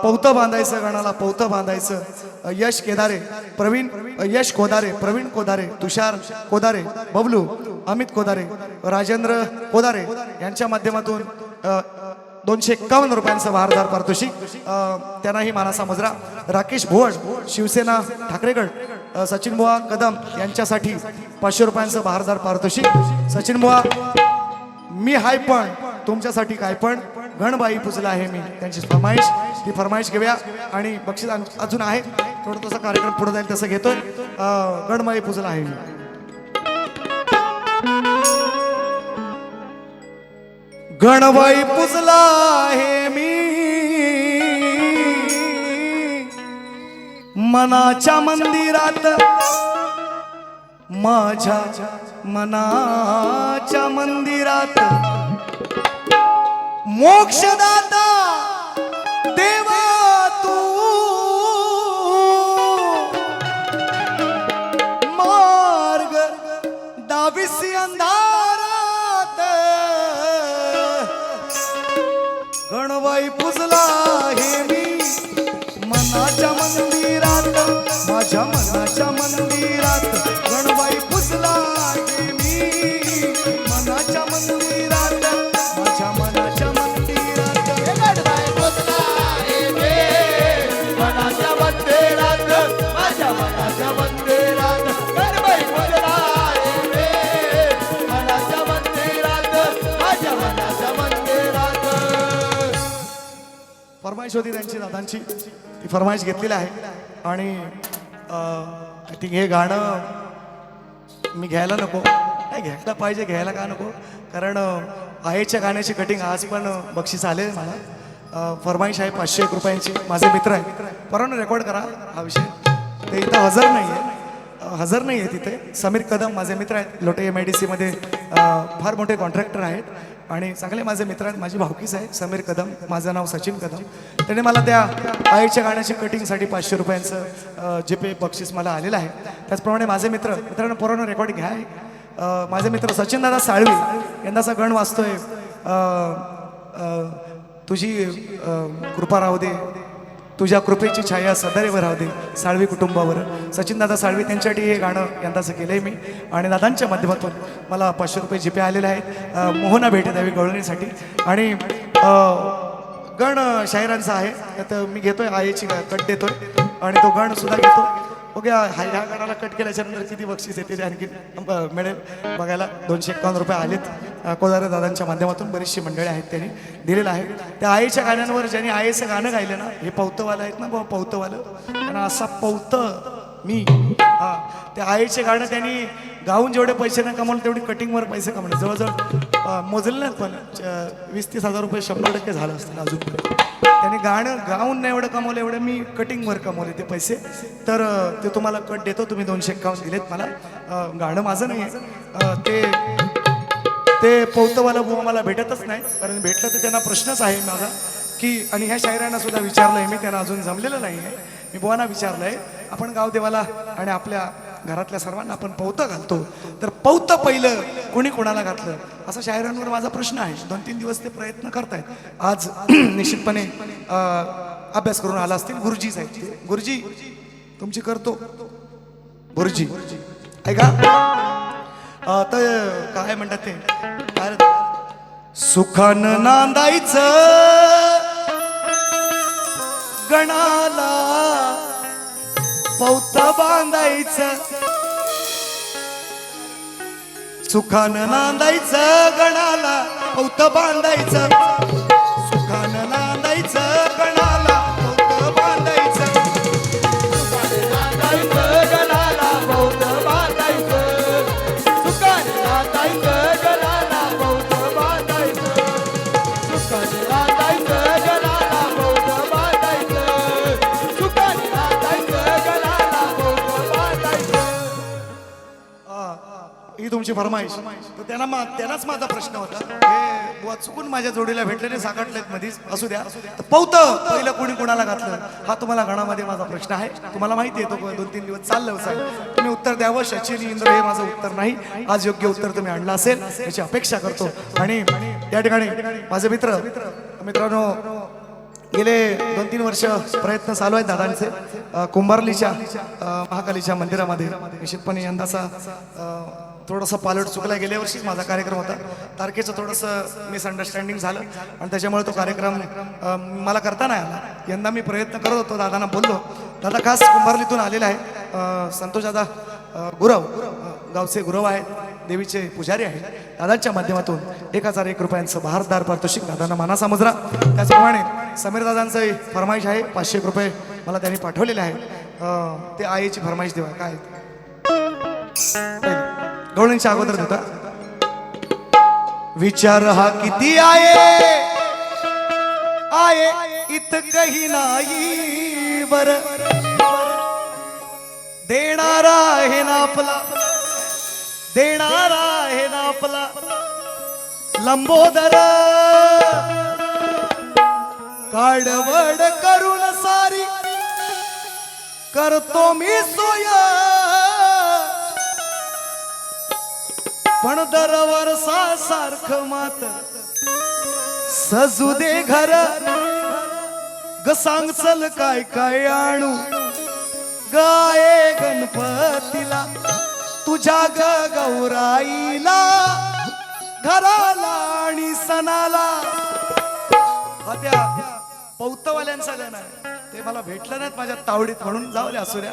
पौतं बांधायचं गणाला पौतं बांधायचं यश केदारे यश कोदारे प्रवीण कोदारे तुषार कोदारे बबलू अमित कोदारे राजेंद्र कोदारे यांच्या माध्यमातून 251 रुपयांचं बहारदार पारितोषिक त्यांनाही मानाचा मुजरा. राकेश भोवड शिवसेना ठाकरेगड सचिन बुवा कदम यांच्यासाठी 500 रुपयांचं बहारदार पारितोषिक. सचिन बुवा मी हाय पण तुमच्यासाठी काय पण गणबाई पुजला आहे मी त्यांची फरमाईश ती फरमाईश घेऊया आणि बक्षीस अजून आहे थोडं तसा कार्यक्रम पुढे जाईल तसं घेतोय. गणबाई पुजला आहे मी. गणबाई पुजला आहे मी मनाच्या मंदिरात माझ्या मनाच्या मंदिरात मोक्षदाता देवा तू मार्ग दाविसी अंधारात गणबाई पुजला हे मी मनाच्या मंदिरात माझ्या मनाच्या मंदिरात गणबाई पुजला हे मी मनाच्या मंदिरात माझ्या मनाच्या मंदिरात गणबाई पुजला हे मी मनाच्या मंदिरात माझ्या मनाच्या मंदिरात गणबाई पुजला हे मी मनाच्या मंदिरात माझ्या मनाच्या मंदिरात. फरमाईश होती त्यांची दादांची ती फरमाईश घेतलेली आहे आणि आय थिंक हे गाणं मी घ्यायला नको नाही घ्यायला पाहिजे घ्यायला का नको कारण आईच्या गाण्याची कटिंग आज पण बक्षीस आले मला. फरमाईश आहे 501 रुपयांची. माझे मित्र आहे परवाना रेकॉर्ड करा हा विषय. ते इथं हजर नाही आहे तिथे. समीर कदम माझे मित्र आहेत लोटे MIDC मध्ये फार मोठे कॉन्ट्रॅक्टर आहेत आणि चांगले माझे मित्र आहेत. माझी भावकीच आहे समीर कदम. माझं नाव सचिन कदम. त्याने मला त्या आईच्या गाण्याची कटिंगसाठी 500 रुपयांचं GPay बक्षीस मला आलेलं आहे. त्याचप्रमाणे माझे मित्रांनो परवाना रेकॉर्ड घ्या. माझे मित्र सचिनदादा साळवी यंदाचा गण वाचतोय तुझी कृपा राहू दे तुझ्या कृपेची छाया सदैव राहू दे साळवी कुटुंबावर. सचिनदादा साळवी त्यांच्यासाठी हे गाणं यंदाचं केलं आहे मी आणि दादांच्या माध्यमातून मला 500 रुपये GPay आलेले आहेत मोहना भेटे द्यावी गवळणीसाठी. आणि गण शाहिरांचा आहे त्यात मी घेतोय आईची कट देतोय आणि तो गण सुद्धा घेतो. ओके ह्या गणाला कट केल्याच्यानंतर किती बक्षीस येते ते आणखी मिळेल बघायला. 251 रुपये आलेत कोदारे दादांच्या माध्यमातून. बरीचशी मंडळी आहेत त्यांनी दिलेलं आहे. त्या आईच्या गाण्यांवर ज्यांनी आईचं गाणं गायलं ना हे पौतवालं आहेत ना बाबा पौतवालं त्यांना असा पौत मी त्या आईचे गाणं त्यांनी गाऊन जेवढे पैसे नाही कमवले तेवढे कटिंगवर पैसे कमवले. जवळजवळ मोजले नाहीत पण 20-30 हजार रुपये 100% झालं असतं अजून. त्यांनी गाणं गाऊन नाही एवढं कमवलं एवढं मी कटिंगवर कमवले ते पैसे. तर ते तुम्हाला कट देतो. तुम्ही 251 दिलेत मला. गाणं माझं नाही आहे ते पौतवाला बुवा मला भेटतच नाही कारण भेटलं तर त्यांना प्रश्नच आहे माझा की आणि ह्या शायरांना सुद्धा विचारलं आहे मी त्यांना अजून जमलेलं नाही आहे. मी बुवांना विचारलं आहे आपण गावदेवाला आणि आपल्या घरातल्या सर्वांना आपण पौतं घालतो तर पौतं पहिलं कोणी कोणाला घातलं असा शायरांवर माझा प्रश्न आहे. 2-3 दिवस ते प्रयत्न करतायत. आज निश्चितपणे अभ्यास करून आला असतील. गुरुजी साहेब गुरुजी तुमची करतो गुरुजी ऐका तर काय म्हणतात ते सुखानं नांदायचं गणाला पौत बांधायचं सुखानं नांदायचं गणाला पौत बांधायचं सुखानं नांदायचं गणाला पौत बांधायचं गणाला पौत बांधायचं सुखानं नांदायचं गणाला पौत बांधायचं सुखानं नांदायचं गणाला पौत बांधायचं सुखानं नांदायचं गणाला पौत बांधायचं. ही तुमची तुमची फरमाईश. तर त्यांनाच माझा प्रश्न होता, हे बुवा चुकून माझ्या जोडीला भेटलेले साकाटलेत मधीच, असू द्या. तर पवतं पहिलं कोणी कोणाला घातलं, हा तुम्हाला गणामध्ये माझा प्रश्न आहे. तुम्हाला माहिती आहे तो 2-3 दिवस चाललं साहेब, तुम्ही उत्तर द्यावं. शचिनी इंद्र हे माझं उत्तर नाही. आज योग्य उत्तर तुम्ही आणलं असेल याची अपेक्षा करतो. आणि या ठिकाणी माझे मित्रांनो गेले 2-3 वर्ष प्रयत्न चालू आहेत दादांचे कुंभारलीच्या महाकालीच्या मंदिरामध्ये. निश्चितपणे यंदाचा थोडंसं पालट चुकला. गेल्या वर्षीच माझा कार्यक्रम होता, तारखेचं थोडंसं मिसअंडरस्टँडिंग झालं आणि त्याच्यामुळे तो कार्यक्रम मला करता नाही आला. यंदा मी प्रयत्न करत होतो, दादांना बोललो. दादा खास कुंभारलीतून आलेला आहे, संतोष दादा गुरव, गावचे गुरव आहेत, देवीचे पुजारी आहेत. दादांच्या माध्यमातून 1001 रुपयांचं बहारदार पारितोषिक दादांना मानाचा मुजरा. त्याचप्रमाणे समीर दादांचं फरमाईश आहे, 500 रुपये मला त्यांनी पाठवलेले आहे. ते आईची फरमाईश देवा काय गवळींच्या अगोदर देता. विचार हा किती आहे इतकही नाही बर, देणारा आहे ना आपला, देणारा आहे ना आपला लंबोदर. काडवड करून सारी करतो मी सोय, पण दरवर्षा सारखं मात सजू दे घर. ग सांग चल काय काय आणू गाये गणपतीला, तुझ्या ग गौराईला, घराला आणि सणाला. हा त्या पौतवाल्यांचा गाणं आहे, ते मला भेटलं नाहीत माझ्या तावडीत म्हणून जाऊ द्या असू द्या.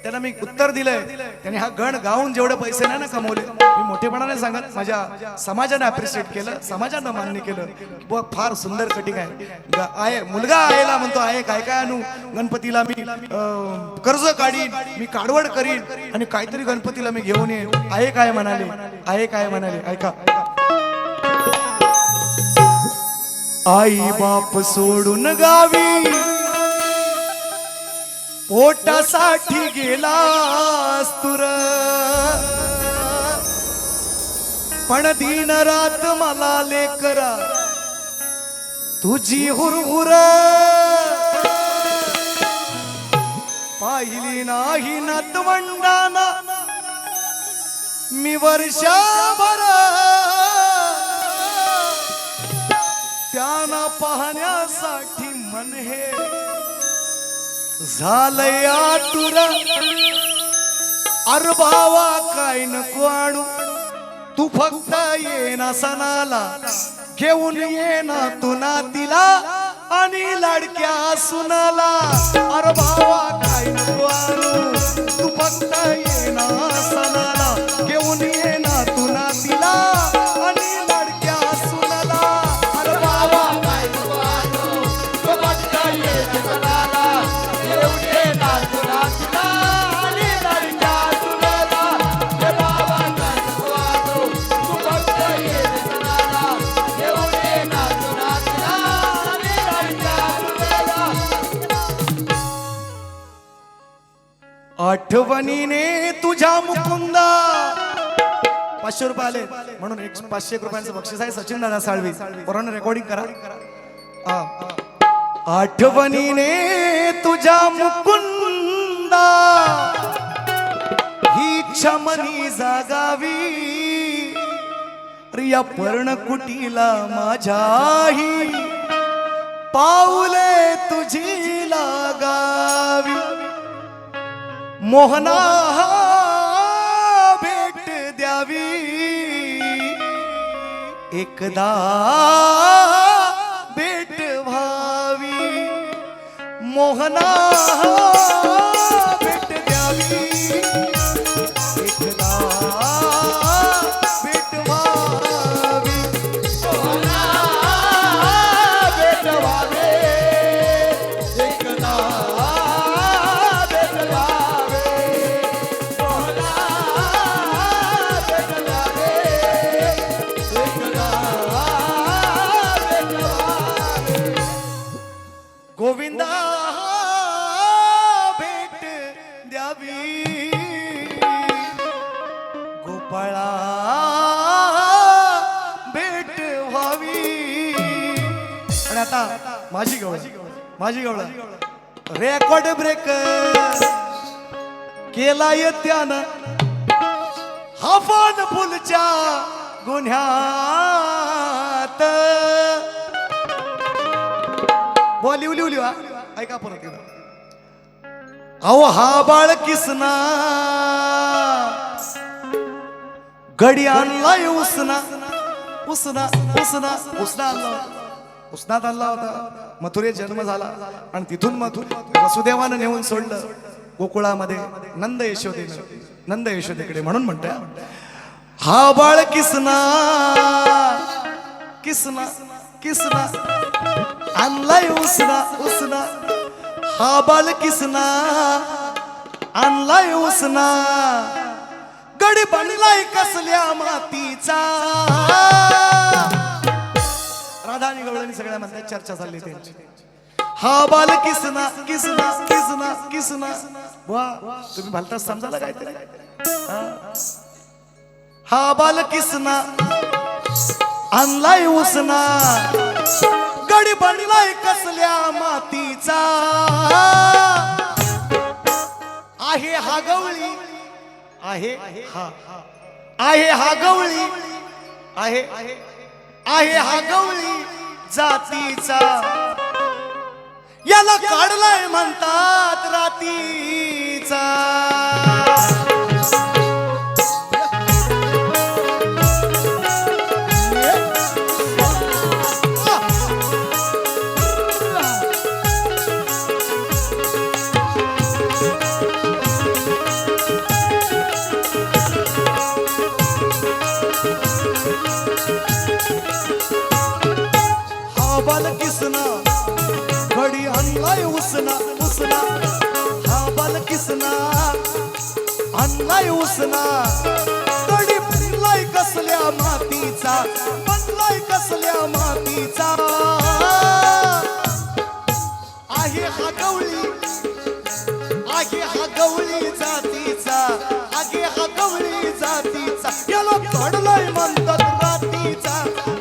त्यांना मी उत्तर दिलंय, त्यांनी हा गण गाऊन जेवढे पैसे नाही ना कमवले, मी मोठेपणाने सांगत, माझ्या समाजाने अप्रिशिएट केलं, समाजानं मान्य केलं. बुवा फार सुंदर कटिंग आहे. मुलगा आयला म्हणतो आहे काय काय आणू गणपतीला, मी कर्ज काढीन, मी काढवड करीन आणि काहीतरी गणपतीला मी घेऊन ये. आहे काय म्हणाले, आहे काय म्हणाले, ऐका. आई बाप सोडून गावी पोटासाठी गेलास तुर, पण दिन रात मला लेकरा तुझी हुरहुर पाहिली नाही नातवंडाना मी वर्षभर. त्यांना पाहण्यासाठी मन हे झालंय आतुर. अरे भावा काय नको आणू, तू फक्त ये ना सणाला, घेऊन ये ना तू नातीला आणि लाडक्या सुनाला. अरे भावा काय नको आणू, तू फक्त ये ना सणाला, घेऊन ये ना तू नातीला आणि लाडक्या सुनाला. अरे भावा काय नको आणू, तू फक्त ये ना सणाला, घेऊन ये ना तू नातीला आणि लाडक्या सुनाला. हे भावा काय नको आणू, तू फक्त ये ना सणाला, घेऊन ये ना तू नातीला आणि लाडक्या सुनाला. आठवणीने तुझ्या मुकुंदा. 500 रुपये आले म्हणून 500 रुपयांचं बक्षीस आहे. सचिन दादा साळवी पोरांना रेकॉर्डिंग करा. आठवणीने तुझ्या मुकुंदा ही इच्छा मनी जागावी, रिया पर्णकुटीला माझ्याही पाऊले तुझी लागावी. मोहना भेट द्यावी एकदा, भेट व्हावी. मोहना भेट द्यावी एकदा, भेट व्हावी. मोहना भेट व्हावी एकदा, भेट व्हावी. मोहना भेट द्यावी एकदा, भेट व्हावी. गोविंदा भेट द्यावी गोपाळा आता माझी गवळ रेकॉर्ड ब्रेक केलाय त्यानं हाफान फुलच्या गुन्ह्यात बोली उली उली ऐका परत एकदा अहो हा बाळ किसना गडी आणलाय उसना उसना उसना उसना आणला उसनात आणला होता मथुरेत जन्म झाला आणि तिथून वसुदेवानं नेऊन सोडलं गोकुळामध्ये नंद यशोदेकडे म्हणून म्हणतोय हा बाळ किसना किसना किसना आणलाय उसना उसना हा बाळ किसना आणलाय उसना गडी बनलाय कसल्या मातीचा राधा आणि गवळणी सगळ्या म्हणतात चर्चा चालली त्यांची हा बाल किसना किसना किसना किसना वा तुम्ही भलताच समजायला काहीतरी हा बाल किसना आणलाय उसना गडी बनलाय कसल्या मातीचा आहे हा गवळी आहे हा गवळी आहे हा गवळी जातीचा याला काढलाय म्हणतात रातीचा बाल किसना घडी आणलाय उसना उसना हा बाल किसना आणलाय उसना घडी बनलाय कसल्या मातीचा बनलाय कसल्या मातीचा आहे हा गवळी जातीचा आहे हा गवळी जातीचा याला काढलाय म्हणतात रातीचा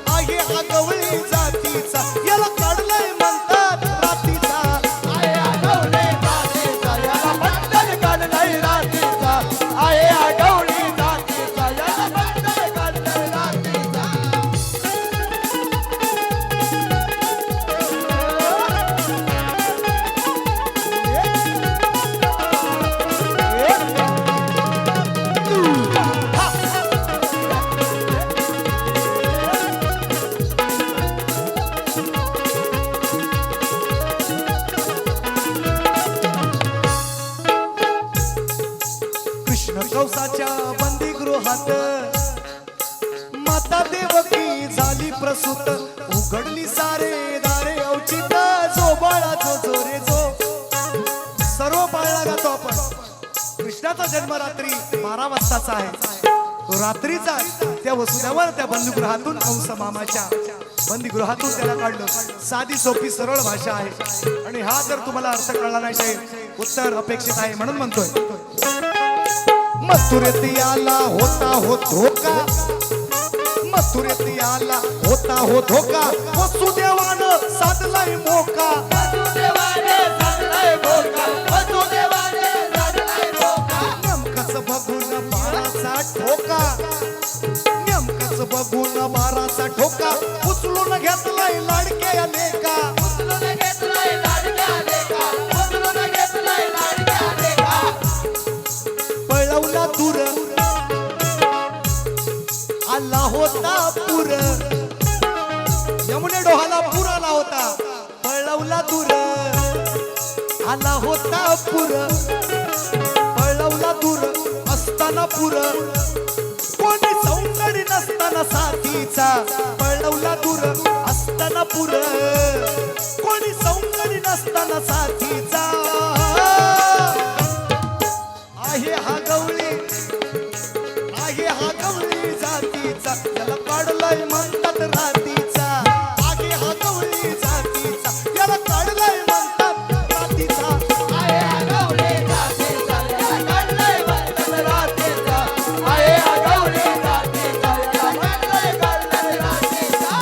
आहे हा गवळी जातीचा याला काढलाय म्हणतात रातीचा आहे हा गवळी जातीचा याला बंधन काढलाय रातीचा आहे हा गवळी जातीचा याला बंधन काढलाय रातीचा कंसाच्या बंदीगृहात माता देवकी झाली प्रसूत उघडली सारे दारे अवचित जो बाळा जो रे जो सर्व पाळला गातो आपण कृष्णाचा जन्म रात्री 12 वाजताचा आहे तो रात्रीचा त्या वसुदेवावर त्या बंदीगृहातून कंस मामाच्या बंदीगृहातून त्याला काढलं साधी सोपी सरळ भाषा आहे आणि हा जर तुम्हाला अर्थ कळला नाही तर उत्तर अपेक्षित आहे म्हणून म्हणतोय मथुरेत आला होता हो धोका मथुरेत आला होता हो धोका वसुदेवानं साधलाय मोका नेमकंच बघून बाराचा ठोका नेमकंच बघून बाराचा ठोका उचलून घेतलाय लाडक्या लेका पळवला दूर आला होता पूर यमुने डोहाला पूर आला होता पळवला दूर आला होता पूर पळवला दूर असताना पूर कोणी सौंदर्य नसताना साथीचा पळवला दूर असताना पूर कोणी सौंदर्य नसताना साथीचा आहे हा गवळी जातीचा याला काढलाय म्हणतात रातीचा आहे हा गवळी जातीचा याला काढलाय म्हणतात रातीचा आहे हा गवळी जातीचा याला काढलाय म्हणतात रातीचा आहे हा गवळी जातीचा याला काढलाय रातीचा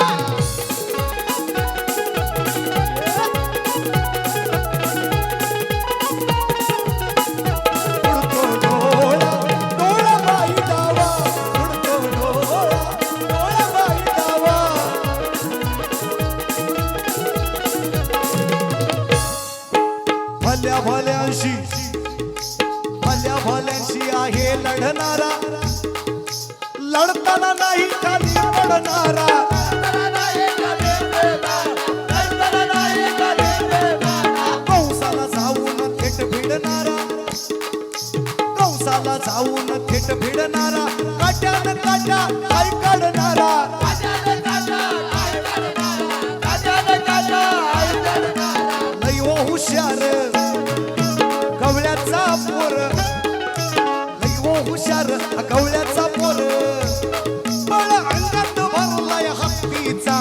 काढणारा कंसाला जाऊन थेट भिडणारा कंसाला जाऊन थेट भिडणारा काट्यान काट्या काय काढणारा लय हो हुशार गवळ्याचा पोर लय हो हुशार गवळ्याचा पोर बळ अंगात भरलाय हत्तीचा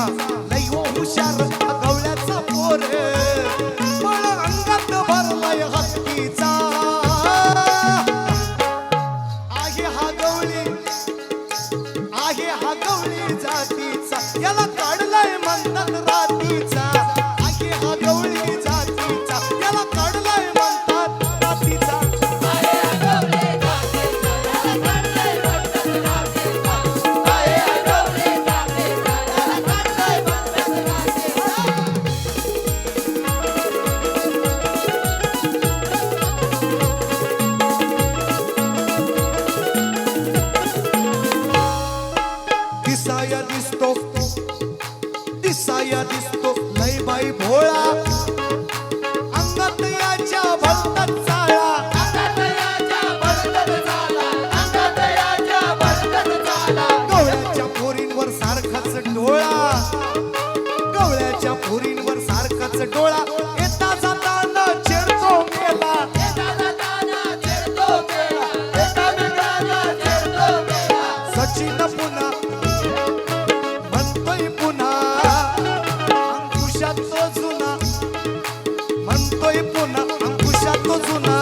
लय हो हुशार गवळ्याचा पोर बळ अंगात भरलाय हत्तीचा आहे हा गवळी जातीचा याला काढलाय म्हणतात रातीचा आहे हा गवळी जातीचा याला काढलाय म्हणतात रातीचा दिसाया दिसतो लय बाई भोळा अंगात याच्या भलतात चाळा गवळ्याच्या पोरींवर सारखाच डोळा गवळ्याच्या पोरींवर सारखाच डोळा येता जाताना चिरतो मेला सचिन पुन्हा म्हणतोय पुन्हा अंकुशात तो जुना म्हणतोय पुन्हा अंकुशात तो जुना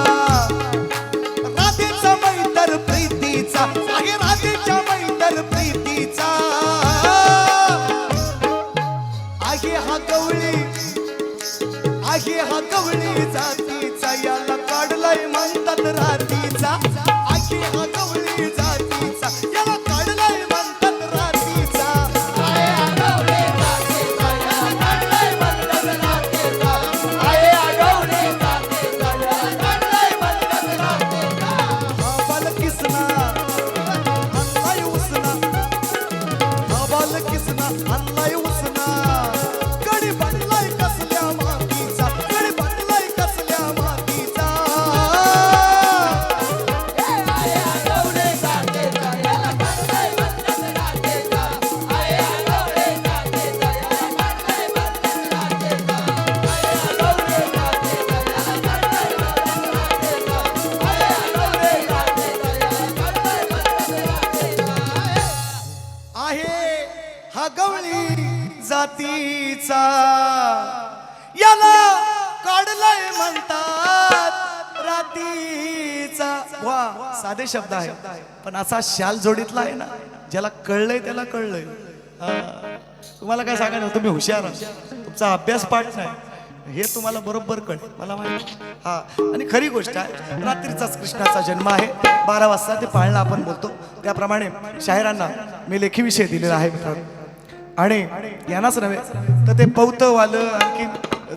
राधेचा मैतर प्रीतीचा आहे राधेच्या मैतर प्रीतीचा आहे हा गवळी जातीचा याला काढलाय म्हणतात रातीचा आहे हा गवळी जातीचा याला काढलाय म्हणतात रातीचा बालकिसना हल्लाय उसना बालकिसना हल्लाय उसना गडी बनलाय कसल्या मातीचा गडी बनलाय कसल्या मातीचा आहे हा गवळी जातीचा याला काढलाय म्हणतात रातीचा वा साधे शब्द आहे पण असा शाल जोडीतला आहे ना ज्याला कळलंय त्याला कळलंय तुम्हाला काय सांगायचं तुम्ही हुशार आहात. तुमचा अभ्यास पाठ नाही हे तुम्हाला बरोबर कळेल मला माहिती हा आणि खरी गोष्ट आहे रात्रीचाच कृष्णाचा जन्म आहे 12 वाजता ते पाळणं आपण बोलतो त्याप्रमाणे शाहिरांना मी लेखी विषय दिलेला आहे मित्रांनो आणि यांनाच नव्हे तर ते पौतवालं आणखी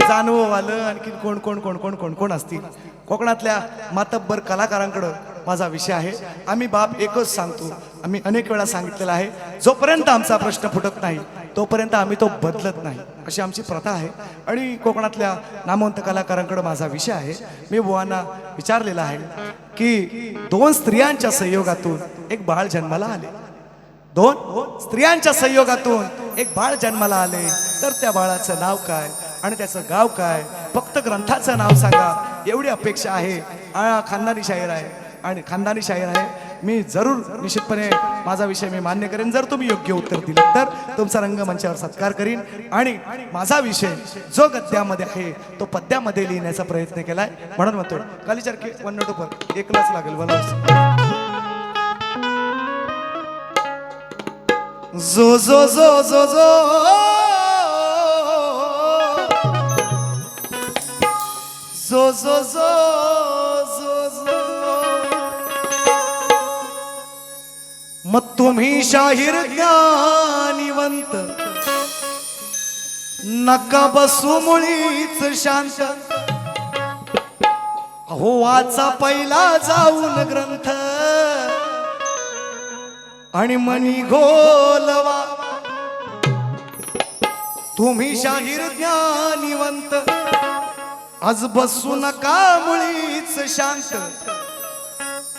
जानववालं आणखी कोण कोण कोण कोण कोण कोण असतील कोकणातल्या मातब्बर कलाकारांकडं माझा विषय आहे आम्ही बाप एकच सांगतो आम्ही अनेक वेळा सांगितलेलं आहे जोपर्यंत आमचा प्रश्न फुटत नाही तोपर्यंत आम्ही तो बदलत नाही अशी आमची प्रथा आहे आणि कोकणातल्या नामवंत कलाकारांकडे माझा विषय आहे मी बुवांना विचारलेला आहे की 2 स्त्रियांच्या संयोगातून एक बाळ जन्माला आले 2 स्त्रियांच्या संयोगातून एक बाळ जन्माला आले तर त्या बाळाचं नाव काय आणि त्याचं गाव काय फक्त ग्रंथाचं नाव सांगा एवढी अपेक्षा आहे खानदानी शाहीर आहे आणि खानदानी शाहीर आहे मी जरूर निश्चितपणे माझा विषय मी मान्य करेन जर तुम्ही योग्य उत्तर दिलं तर तुमचा रंगमंचावर सत्कार करीन आणि माझा विषय जो गद्यामध्ये आहे तो पद्यामध्ये लिहिण्याचा प्रयत्न केलाय म्हणून म्हणतो कालीचरके 1 नोट पर एकलाच लागेल मला जो जो जो जो जो जो जो जो जो मग तुम्ही शाहीर ज्ञानिवंत नका बसू मुळीच शांत अहो वाचा पहिला जाऊन ग्रंथ आणि मनी गोलवा तुम्ही शाहीर ज्ञानिवंत आज बसू नका मुळीच शांत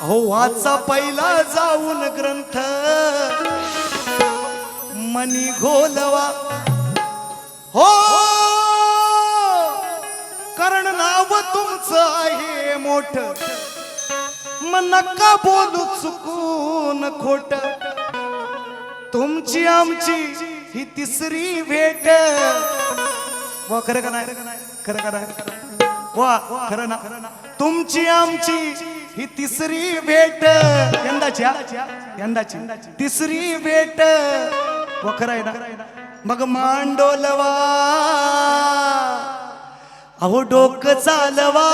अहो वाचा पहिला जाऊन ग्रंथ मनी घोलवा हो कारण नाव तुमचं आहे मोठ मग नका बोलू चुकून खोट तुमची आमची ही तिसरी भेट वा खरं का नाही खरं का नाही वा खरं ना तुमची आमची ही तिसरी भेट यंदाची तिसरी भेट वा खरं आहे ना मग मांडोलवा अहो डोकं चालवा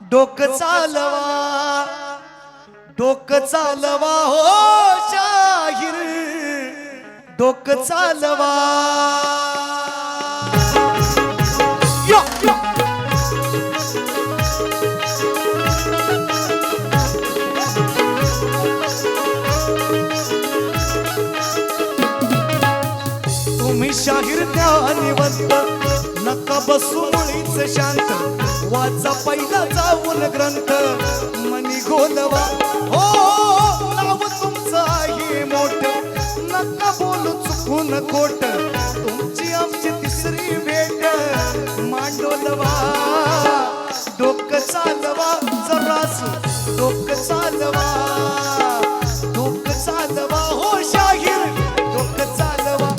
डोकं चालवा डोकं चालवा हो शाहीर डोकं चालवा यो, यो. तुम्ही शाहीर ज्ञानिवंत नका बसू मुळीच शांत वाचा पहिला जाऊन ग्रंथ मनी घोलवा हो नाव तुमचं आहे मोठ नका बोलू चुकून खोट तुमची आमची तिसरी भेट मांडोलवा डोकं चालवा जरास डोकं चालवा डोकं चालवा हो शाहीर डोकं चालवा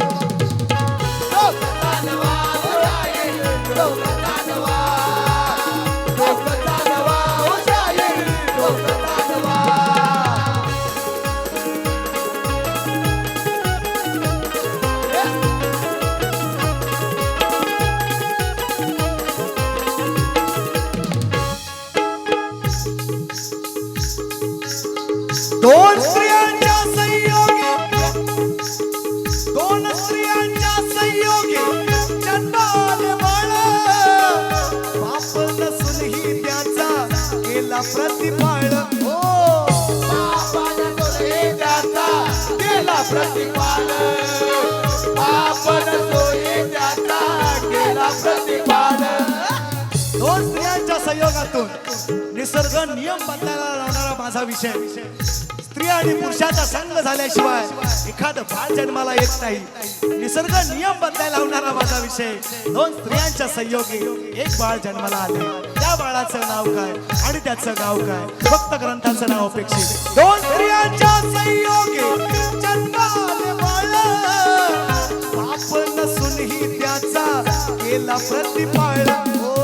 दोन स्त्रियांच्या संयोगी जन्माले बाळ बाप नसून ही त्याचा केला प्रतिपाळ हो बाप नसून ही त्याचा केला प्रतिपाल बाप नसून ही त्याचा केला प्रतिपाल दोन स्त्रियांच्या संयोगातून निसर्ग नियम बदलायला लावणारा माझा विषय स्त्री आणि पुरुषाचा संग झाल्याशिवाय एखादं बाळ जन्माला येत नाही निसर्ग नियम बदलायला लावणारा माझा विषय दोन स्त्रियांच्या संयोगी एक बाळ जन्माला आले त्या बाळाचं नाव काय आणि त्याचं गाव काय फक्त ग्रंथाचं नाव अपेक्षित दोन स्त्रियांच्या संयोगी जन्माले बाळ बाप नसून ही त्याचा केला प्रतिपाळ हो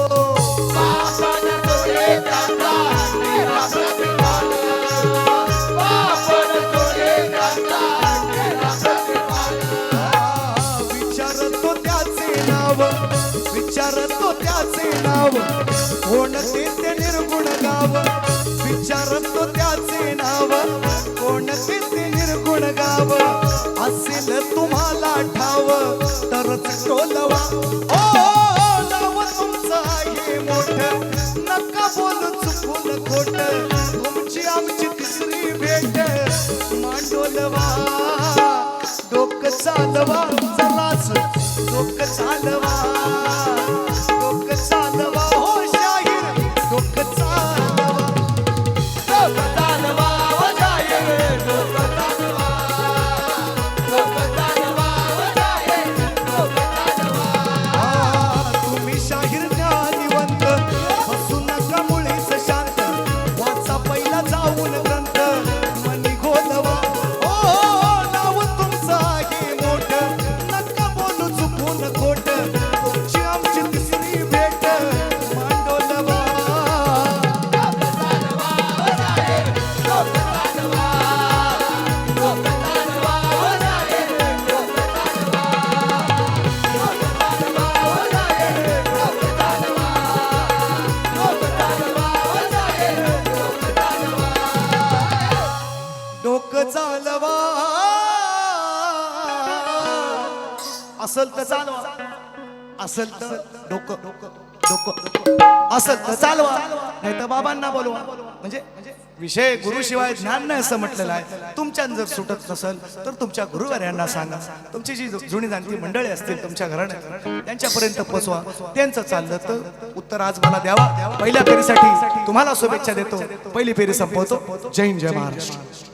विचारतो त्याचे नाव कोणते ते निर्गुण गाव विचारतो त्याचे नाव कोणते ते निर्गुण गाव असेल तुम्हाला ठाव तरच टोलवा ओ नाव तुमचं आहे मोठ नका बोलू चुकून खोट तुमची आमची तिसरी भेट मांडोलवा डोकं चालवा जरास डोकं चालवा डोकं चालवा हो शाहीर डोकं चालवा डोकं चालवा हो शाहीर डोकं चालवा डोकं चालवा हो शाहीर डोकं चालवा तुम्ही शाहीर ज्ञानिवंत बसू नका मुळीच शांत वाचा पहिला जाऊन ग्रंथ मनी घोलवा ओ नाव तुमचं आहे मोठ नका बोलू चुकून खोट तुमची आमची तिसरी भेट मांडोलवा डोकं चालवा हो शाहीर डोकं चालवा डोकं चालवा हो शाहीर डोकं चालवा डोकं चालवा हो शाहीर डोकं चालवा डोकं चालवा हो शाहीर डोकं चालवा डोकं चालवा असल तर चालवा असल तर डोकं डोकं डोकं असल तर चालवा नाही तर बाबांना बोलवा म्हणजे विषय गुरुशिवाय ज्ञान नाही असं म्हटलेलं आहे. तुमच्यान जर सुटत नसेल तर तुमच्या गुरुवर्यांना सांगा. तुमची जी जुनी जाणती मंडळी असतील तुमच्या घराण्यात त्यांच्यापर्यंत पोचवा. त्यांचं चाललं तर उत्तर आज मला द्यावा. पहिल्या फेरीसाठी तुम्हाला शुभेच्छा देतो. पहिली फेरी संपवतो. जय हिंद जय महाराष्ट्र.